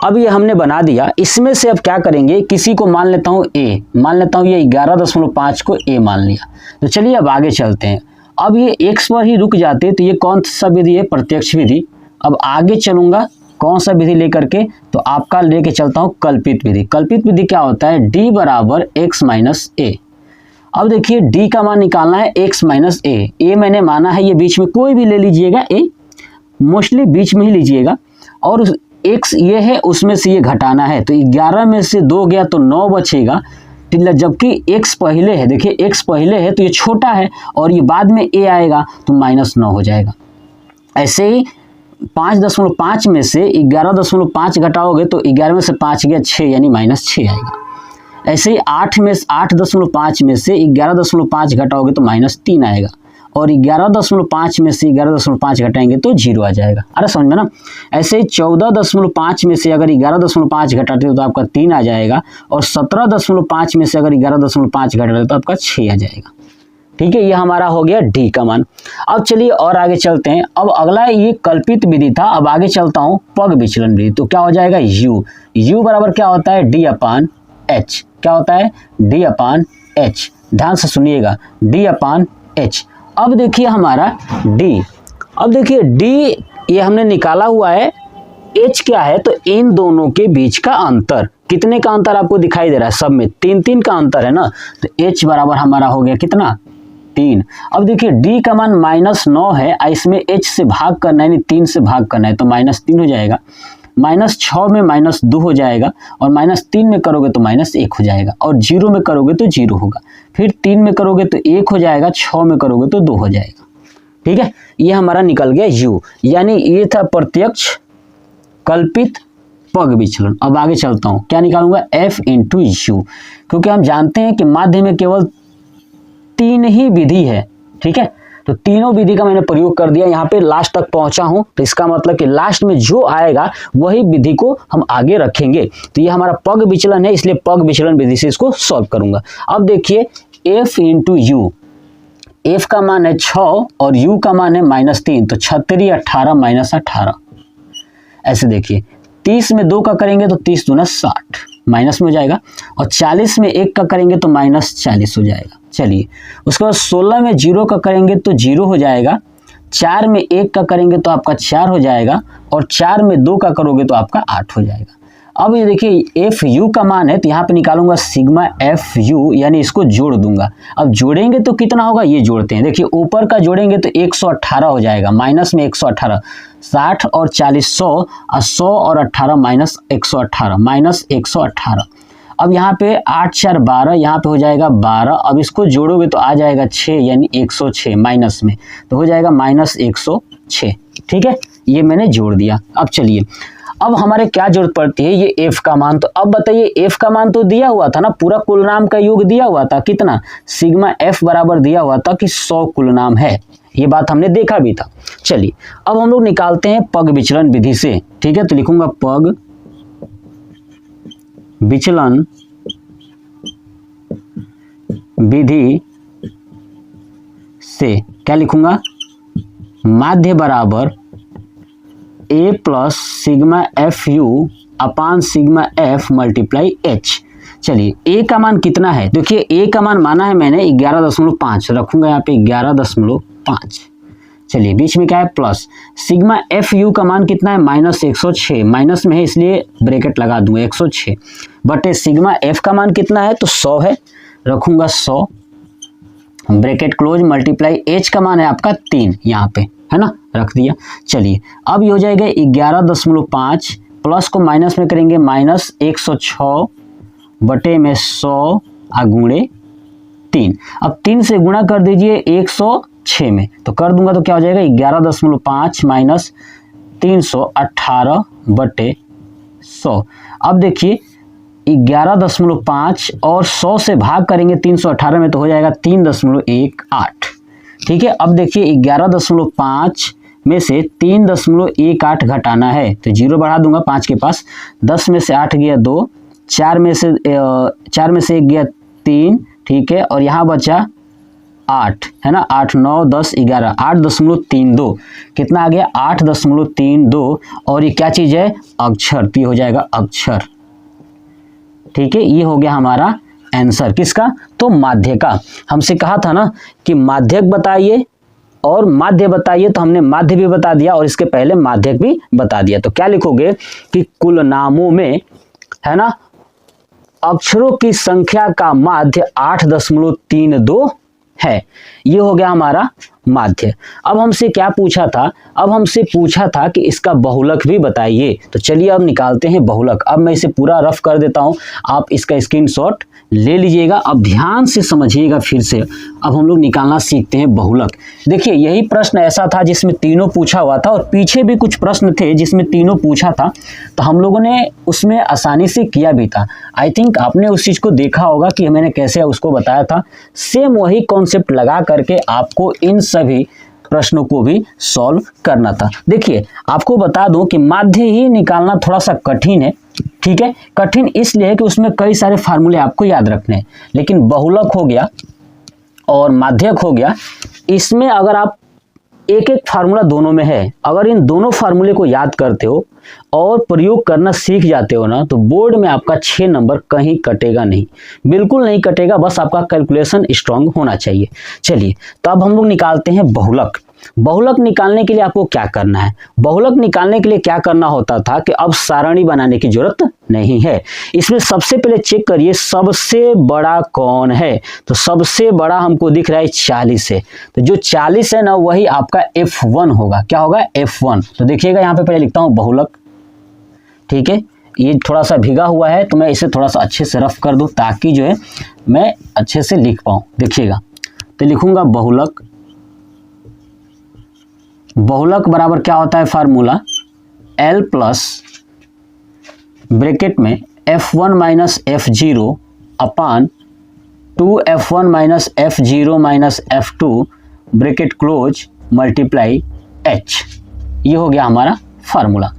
अब ये हमने बना दिया। इसमें से अब क्या करेंगे, किसी को मान लेता हूँ a, मान लेता हूँ ये 11.5 को a मान लिया। तो चलिए अब आगे चलते हैं। अब ये x पर ही रुक जाते, तो ये कौन सा विधि है, प्रत्यक्ष विधि। अब आगे चलूंगा कौन सा विधि लेकर के, तो आपका लेके चलता हूँ कल्पित विधि। कल्पित विधि क्या होता है, d बराबर x माइनस a। अब देखिए d का मान निकालना है x माइनस a। a मैंने माना है ये बीच में कोई भी ले लीजिएगा, a मोस्टली बीच में ही लीजिएगा, और x ये है उसमें से ये घटाना है, तो 11 में से 2 गया तो 9 बचेगा, जबकि x पहले है। देखिए x पहले है तो ये छोटा है और ये बाद में a आएगा तो -9 हो जाएगा। ऐसे ही 5.5 में से 11.5 घटाओगे तो 11 में से 5 गया 6, यानी -6 आएगा। ऐसे ही 8.5 में से 11.5 घटाओगे तो -3 आएगा, और 11.5 में से 11.5 घटाएंगे तो 0 आ जाएगा। अरे समझ में ना। ऐसे ही 14.5 में से अगर 11.5 घटाते हो तो आपका 3 आ जाएगा, और 17.5 में से अगर 11.5 घटाते तो आपका 6 आ जाएगा। ठीक है, ये हमारा हो गया डी का मान। अब चलिए और आगे चलते हैं। अब अगला ये कल्पित विधि था, अब आगे चलता हूँ पग विचलन विधि। तो क्या हो जाएगा, यू बराबर क्या होता है, d/h। क्या होता है, d/h। ध्यान से सुनिएगा, d/h। अब देखिए हमारा d, अब देखिए d ये हमने निकाला हुआ है, h क्या है, तो इन दोनों के बीच का अंतर। कितने का अंतर आपको दिखाई दे रहा है, सब में 3 का अंतर है ना, तो h बराबर हमारा हो गया कितना, 3। अब देखिए d का मान -9 है, इसमें h से भाग करना है, यानी 3 से भाग करना है, तो -3 हो जाएगा। -6 में -2 हो जाएगा, और -3 में करोगे तो -1 हो जाएगा, और 0 में करोगे तो 0 होगा, फिर 3 में करोगे तो 1 हो जाएगा, 6 में करोगे तो 2 हो जाएगा। ठीक है, ये हमारा निकल गया u, यानी ये था प्रत्यक्ष कल्पित पग विचलन। अब आगे चलता हूँ, क्या निकालूंगा, f × u, क्योंकि हम जानते हैं कि माध्य में केवल 3 ही विधि है। ठीक है, तो तीनों विधि का मैंने प्रयोग कर दिया, यहाँ पे लास्ट तक पहुंचा हूं, तो इसका मतलब कि लास्ट में जो आएगा वही विधि को हम आगे रखेंगे। तो ये हमारा पग विचलन है, इसलिए पग विचलन विधि से इसको सॉल्व करूंगा। अब देखिए f × u, f का मान है 6 और u का मान है -3, तो 36 18 -18। ऐसे देखिए 30 में 2 का करेंगे तो 30 दूना 60, माइनस में हो जाएगा, और 40 में 1 का करेंगे तो -40 हो जाएगा। चलिए उसके बाद 16 में 0 का करेंगे तो 0 हो जाएगा, 4 में 1 का करेंगे तो आपका 4 हो जाएगा, और 4 में 2 का करोगे तो आपका 8 हो जाएगा। अब ये देखिए FU का मान है, तो यहाँ पे निकालूंगा सिग्मा FU, यानी इसको जोड़ दूंगा। अब जोड़ेंगे तो कितना होगा, ये जोड़ते हैं। देखिए ऊपर का जोड़ेंगे तो 118 हो जाएगा, माइनस में 118, 60 और 40 100, और 100 और 18 -118, -118। अब यहाँ पे 8 4 12, यहाँ पे हो जाएगा 12। अब इसको जोड़ोगे तो आ जाएगा 6, यानी 106, माइनस में तो हो जाएगा -106। ठीक है, ये मैंने जोड़ दिया। अब चलिए, अब हमारे क्या जरूरत पड़ती है, ये f का मान। तो अब बताइए f का मान तो दिया हुआ था ना, पूरा कुलनाम का योग दिया हुआ था, कितना, सिग्मा f बराबर दिया हुआ था कि 100 कुलनाम है, ये बात हमने देखा भी था। चलिए अब हम लोग निकालते हैं पग विचलन विधि से। ठीक है, तो लिखूंगा पग विचलन विधि से, क्या लिखूंगा, माध्य बराबर A plus sigma F U upon sigma F multiply H. चलिए ए का मान कितना है, देखिए ए का मान माना है मैंने 11.5 रखूंगा यहाँ पे 11.5। चलिए बीच में क्या है प्लस, सिग्मा एफ यू का मान कितना है -106, माइनस में है इसलिए ब्रैकेट लगा दूंगा 106 बटे सिग्मा एफ का मान कितना है तो 100 है, रखूंगा 100 ब्रैकेट क्लोज मल्टीप्लाई एच का मान है आपका 3 यहाँ पे है ना, रख दिया। चलिए अब ये हो जाएगा 11.5 प्लस को माइनस में करेंगे -106 बटे में 100 गुणे 3। अब 3 से गुणा कर दीजिए 106 में, तो कर दूंगा तो क्या हो जाएगा 11.5 माइनस 318 बटे 100। अब देखिए 11.5 और 100 से भाग करेंगे 318 में तो हो जाएगा 3.18। ठीक है, अब देखिए 11.5 में से 3.18 घटाना है तो 0 बढ़ा दूंगा 5 के पास, 10 में से 8 गया 2, 4 में से 1 गया 3, ठीक है, और यहाँ बचा 8 है ना, 8 9 10 11 8.32 कितना आ गया 8.32। और ये क्या चीज़ है अक्षर, तो ये हो जाएगा अक्षर। ठीक है, ये हो गया हमारा आंसर किसका, तो माध्य का। हमसे कहा था ना कि माध्यक बताइए और माध्य बताइए, तो हमने माध्य भी बता दिया और इसके पहले माध्यक भी बता दिया। तो क्या लिखोगे कि कुल नामों में है ना अक्षरों की संख्या का माध्य 8.32 है, ये हो गया हमारा माध्य। अब हमसे क्या पूछा था, अब हमसे पूछा था कि इसका बहुलक भी बताइए। तो चलिए अब निकालते हैं बहुलक। अब मैं इसे पूरा रफ कर देता हूं, आप इसका स्क्रीनशॉट ले लीजिएगा। अब ध्यान से समझिएगा फिर से। अब हम लोग निकालना सीखते हैं बहुलक। देखिए यही प्रश्न ऐसा था जिसमें तीनों पूछा हुआ था और पीछे भी कुछ प्रश्न थे जिसमें तीनों पूछा था, तो हम लोगों ने उसमें आसानी से किया भी था। आई थिंक आपने उस चीज़ को देखा होगा कि मैंने कैसे उसको बताया था। सेम वही कॉन्सेप्ट लगा करके आपको इन सभी प्रश्नों को भी सॉल्व करना था। देखिए आपको बता दूं कि माध्य ही निकालना थोड़ा सा कठिन है। ठीक है, कठिन इसलिए है कि उसमें कई सारे फार्मूले आपको याद रखने हैं, लेकिन बहुलक हो गया और माध्यक हो गया, इसमें अगर आप एक एक फार्मूला दोनों में है, अगर इन दोनों फार्मूले को याद करते हो और प्रयोग करना सीख जाते हो ना, तो बोर्ड में आपका 6 नंबर कहीं कटेगा नहीं, बिल्कुल नहीं कटेगा। बस आपका कैलकुलेशन स्ट्रांग होना चाहिए। चलिए तो अब हम लोग निकालते हैं बहुलक। बहुलक निकालने के लिए आपको क्या करना है, बहुलक निकालने के लिए क्या करना होता था कि अब सारणी बनाने की जरूरत नहीं है। इसमें सबसे पहले चेक करिए सबसे बड़ा कौन है, तो सबसे बड़ा हमको दिख रहा है 40 है, तो जो 40 है ना वही आपका F1 होगा। क्या होगा F1। तो देखिएगा यहाँ पे पहले लिखता हूँ बहुलक। ठीक है, ये थोड़ा सा भीगा हुआ है तो मैं इसे थोड़ा सा अच्छे से रफ कर दूं ताकि जो है मैं अच्छे से लिख पाऊं। देखिएगा तो लिखूंगा बहुलक। बहुलक बराबर क्या होता है फार्मूला, L प्लस ब्रैकेट में F1 माइनस F0 अपान 2F1 minus F0 minus F2 bracket close multiply H। ये हो गया हमारा फार्मूला।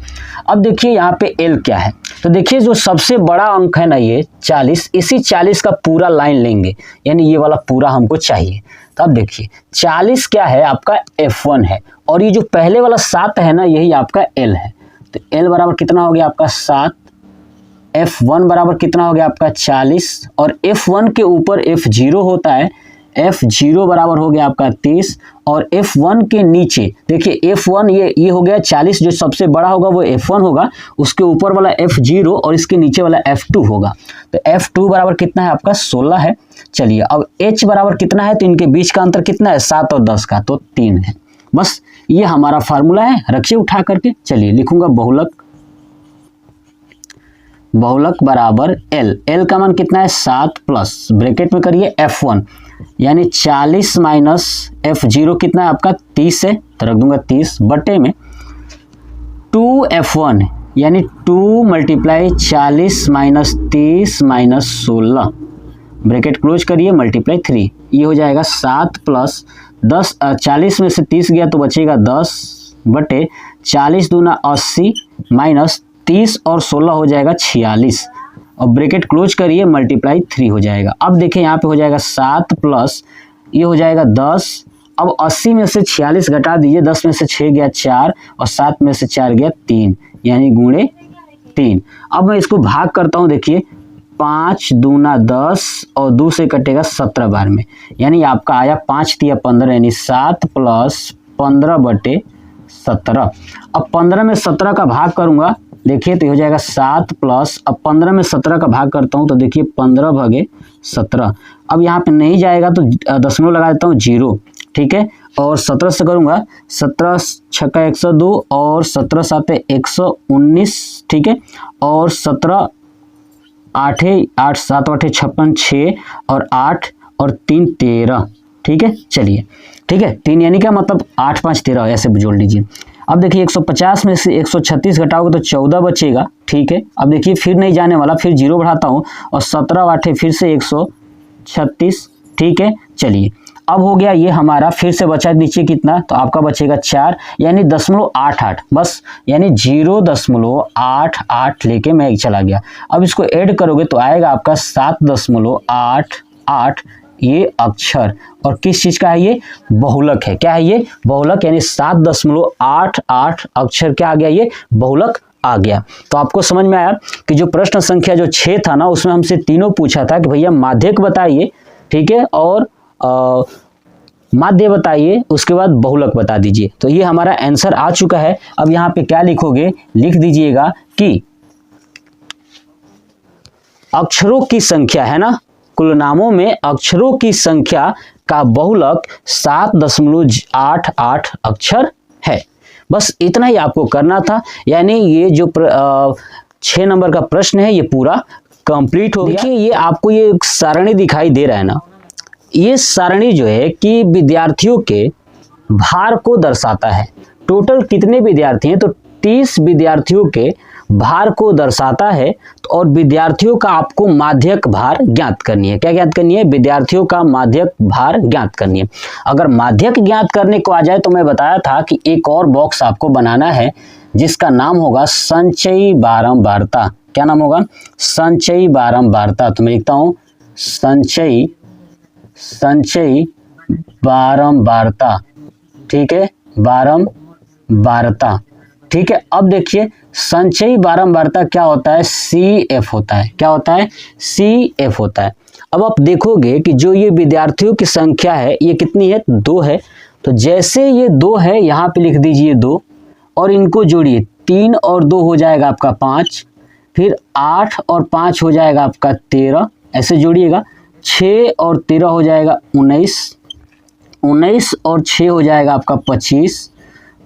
अब देखिए यहाँ पे L क्या है, तो देखिए जो सबसे बड़ा अंक है ना ये 40, इसी 40 का पूरा लाइन लेंगे, यानी ये वाला पूरा हमको चाहिए। तो अब देखिए 40 क्या है आपका F1 है और ये जो पहले वाला 7 है ना यही आपका L है। तो L बराबर कितना हो गया आपका 7, F1 बराबर कितना हो गया आपका 40 और F1 के ऊपर F0 होता है, F0 बराबर हो गया आपका 30 और F1 के नीचे देखिए F1 ये हो गया 40, जो सबसे बड़ा होगा वो F1 होगा, उसके ऊपर वाला F0 और इसके नीचे वाला F2 होगा। तो F2 बराबर कितना है आपका 16 है। चलिए अब H बराबर कितना है, तो इनके बीच का अंतर कितना है 7 और 10 का, तो 3 है। बस ये हमारा फार्मूला है, रखिए उठा करके। चलिए लिखूंगा बहुलक। बहुलक बराबर L का मान कितना है 7 प्लस ब्रैकेट में करिए F1 यानी 40 माइनस F0 कितना है आपका 30 है, तो रख दूंगा 30 बटे में 2F1 यानी 2 multiply 40 minus 30 minus 16 bracket close करिए मल्टीप्लाई 3। ये हो जाएगा 7 प्लस 10, 40 में से 30 गया तो बचेगा 10 बटे 40 दूना 80 माइनस 30 और 16 हो जाएगा 46 और ब्रैकेट क्लोज करिए मल्टीप्लाई 3 हो जाएगा। अब देखिए यहाँ पे हो जाएगा 7 प्लस ये हो जाएगा 10 अब 80 में से 46 घटा दीजिए, 10 में से 6 गया 4 और 7 में से 4 गया 3, यानी गुणे 3। अब मैं इसको भाग करता हूँ, देखिए 5 दूना 10 और 2 से कटेगा 17 बार में, यानी आपका आया 5 तिया 15, यानी 7 प्लस 15/17। अब 15 में 17 का भाग करूंगा, देखिए तो हो जाएगा 7 प्लस, अब 15 में 17 का भाग करता हूं तो देखिए 15/17। अब यहाँ पे नहीं जाएगा तो दशमलव लगा देता हूँ 0, ठीक है। और 17 से करूंगा, 17 छक्का 102 और 17 साते 119, ठीक है। और 17 8 8 7 8 56, 6 और 8 और 3 13, ठीक है। चलिए ठीक है, 3 यानी क्या मतलब 8 5 13, ऐसे जोड़ लीजिए। अब देखिए 150 में से 136 घटाओगे तो 14 बचेगा, ठीक है। अब देखिए फिर नहीं जाने वाला, फिर 0 बढ़ाता हूँ और 17 8 फिर से 136, ठीक है। चलिए अब हो गया ये हमारा, फिर से बचा नीचे कितना, तो आपका बचेगा 4, यानी 0.88 बस, यानी 0.88 लेके मैं चला गया। अब इसको ऐड करोगे तो आएगा आपका 7.88, ये अक्षर, और किस चीज का है ये, बहुलक है। क्या है ये, बहुलक, यानी 7.88 अक्षर क्या आ गया, ये बहुलक आ गया। तो आपको समझ में आया कि जो प्रश्न संख्या जो 6 था ना, उसमें हमसे तीनों पूछा था कि भैया माध्यक बताइए, ठीक है, और माध्य बताइए, उसके बाद बहुलक बता दीजिए। तो ये हमारा आंसर आ चुका है। अब यहाँ पे क्या लिखोगे, लिख दीजिएगा कि अक्षरों की संख्या है ना, कुल नामों में अक्षरों की संख्या का बहुलक 7.88 अक्षर है। बस इतना ही आपको करना था, यानी ये जो 6 नंबर का प्रश्न है ये पूरा कंप्लीट हो गया। देखिए ये आपको ये सारणी दिखाई दे रहा है ना, ये सारणी जो है कि विद्यार्थियों के भार को दर्शाता है। टोटल कितने विद्यार्थी हैं, तो 30 विद्यार्थियों के भार को दर्शाता है। और विद्यार्थियों का आपको माध्यक भार ज्ञात करनी है। क्या ज्ञात करनी है, विद्यार्थियों का माध्यक भार ज्ञात करनी है। अगर माध्यक ज्ञात करने को आ जाए तो मैं बताया था कि एक और बॉक्स आपको बनाना है जिसका नाम होगा संचयी बारंबारता। क्या नाम होगा, संचयी बारंबारता। तो मैं लिखता हूँ संचयी बारंबारता, ठीक है, बारंबारता, ठीक है। अब देखिए संचयी बारंबारता क्या होता है, CF होता है। क्या होता है, CF होता है। अब आप देखोगे कि जो ये विद्यार्थियों की संख्या है ये कितनी है, 2 है। तो जैसे ये 2 है, यहाँ पे लिख दीजिए 2 और इनको जोड़िए, 3 और 2 हो जाएगा आपका 5, फिर 8 और 5 हो जाएगा आपका 13, ऐसे जोड़िएगा। 6 और 13 हो जाएगा 19, 19 और 6 हो जाएगा आपका 25,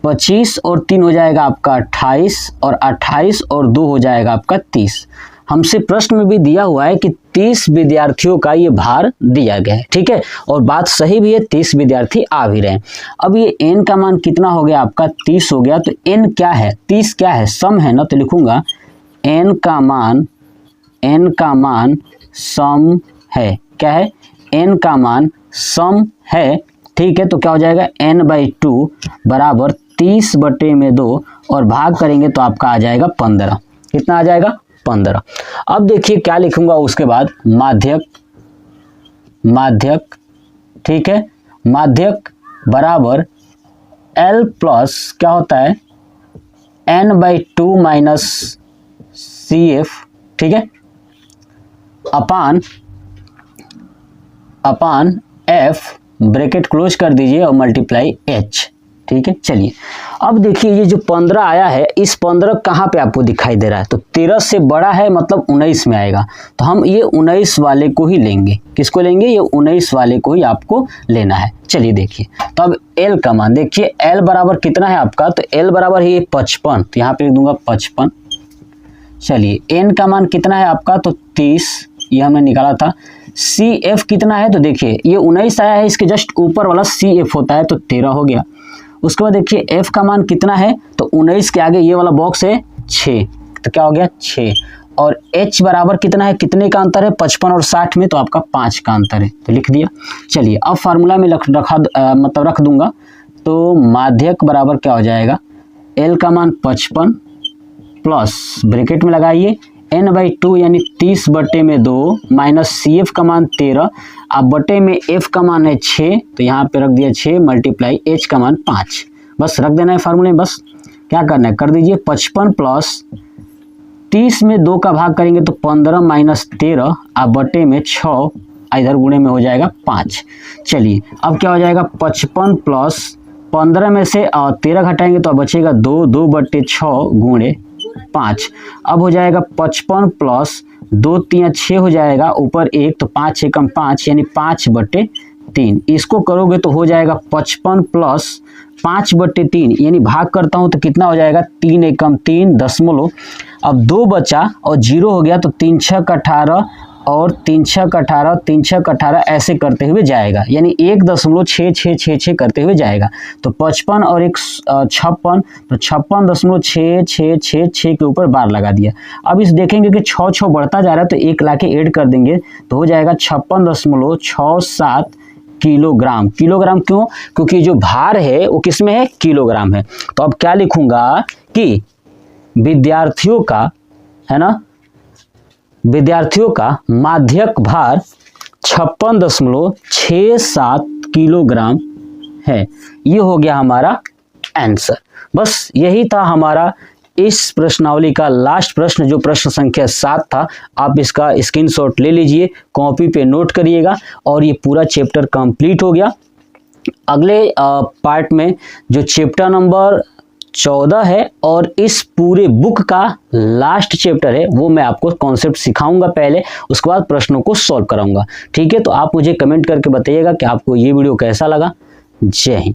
25 और 3 हो जाएगा आपका 28 और 28 और 2 हो जाएगा आपका 30। हमसे प्रश्न में भी दिया हुआ है कि 30 विद्यार्थियों का ये भार दिया गया है, ठीक है। और बात सही भी है, 30 विद्यार्थी आ भी रहे हैं। अब ये n का मान कितना हो गया आपका, 30 हो गया। तो n क्या है, 30 क्या है, सम है ना, तो लिखूंगा n का मान सम है। क्या है, n का मान सम है, ठीक है। तो क्या हो जाएगा, n/2 बराबर 30/2 और भाग करेंगे तो आपका आ जाएगा 15। कितना आ जाएगा, 15। अब देखिए क्या लिखूंगा उसके बाद, माध्यक, ठीक है, माध्यक बराबर L प्लस क्या होता है, n/2 माइनस CF, ठीक है, अपान F, ब्रैकेट क्लोज कर दीजिए और मल्टीप्लाई H, ठीक है। चलिए अब देखिए ये जो 15 आया है, इस 15 कहाँ पे आपको दिखाई दे रहा है, तो 13 से बड़ा है मतलब 19 में आएगा। तो हम ये 19 वाले को ही लेंगे। किसको लेंगे, ये 19 वाले को ही आपको लेना है। चलिए देखिए, तो अब L का मान देखिए, L बराबर कितना है आपका, तो L बराबर है 55, तो यहाँ पे लिख दूंगा 55। चलिए n का मान कितना है आपका, तो 30, ये हमने निकाला था। CF कितना है, तो देखिए ये 19 आया है, इसके जस्ट ऊपर वाला CF होता है, तो 13 हो गया। उसके बाद देखिए F का मान कितना है, तो 19 के आगे ये वाला बॉक्स है 6, तो क्या हो गया 6। और H बराबर कितना है, कितने का अंतर है, 55 और 60 में, तो आपका 5 का अंतर है, तो लिख दिया। चलिए अब फार्मूला में रख दूंगा। तो माध्यक बराबर क्या हो जाएगा, L का मान 55 प्लस ब्रैकेट में लगाइए n/2 यानी 30/2 माइनस CF का मान 13, अब बटे में F का मान है 6, तो यहाँ पे रख दिया 6 मल्टीप्लाई H का मान 5, बस रख देना है फार्मूले में। बस क्या करना है, कर दीजिए 55 प्लस 30 में 2 का भाग करेंगे तो 15 माइनस 13, अब बटे में 6, इधर गुणे में हो जाएगा 5। चलिए अब क्या हो जाएगा, 55 प्लस 15 में से 13 घटाएंगे तो अब बचेगा 2, 2/6 गुणे 5। अब हो जाएगा 55 प्लस 2 3 6 हो जाएगा, ऊपर 1 तो 5 6 कम 5 यानी 5/3। इसको करोगे तो हो जाएगा 55 प्लस 5/3 यानी भाग करता हूँ तो कितना हो जाएगा, 3 एकम 3 दशमलव, अब 2 बचा और 0 हो गया तो 3 6 का 18 और 3 6 का 18, 3 6 का 18 ऐसे करते हुए जाएगा, यानी 1.6666 करते हुए जाएगा। तो 55 और 1 56, तो 56.6666 के ऊपर बार लगा दिया। अब इस देखेंगे कि 6 6 बढ़ता जा रहा है तो 1 लाके ऐड कर देंगे तो हो जाएगा 56.67 किलोग्राम। किलोग्राम क्यों, क्योंकि जो भार है वो किस में है, किलोग्राम है। तो अब क्या लिखूंगा कि विद्यार्थियों का, है ना, विद्यार्थियों का माध्यक भार 56.67 किलोग्राम है। ये हो गया हमारा आंसर। बस यही था हमारा इस प्रश्नावली का लास्ट प्रश्न, जो प्रश्न संख्या 7 था। आप इसका स्क्रीनशॉट ले लीजिए, कॉपी पे नोट करिएगा और ये पूरा चैप्टर कंप्लीट हो गया। अगले पार्ट में जो चैप्टर नंबर 14 है और इस पूरे बुक का लास्ट चैप्टर है, वो मैं आपको कॉन्सेप्ट सिखाऊंगा पहले, उसके बाद प्रश्नों को सॉल्व कराऊंगा। ठीक है, तो आप मुझे कमेंट करके बताइएगा कि आपको ये वीडियो कैसा लगा। जय हिंद।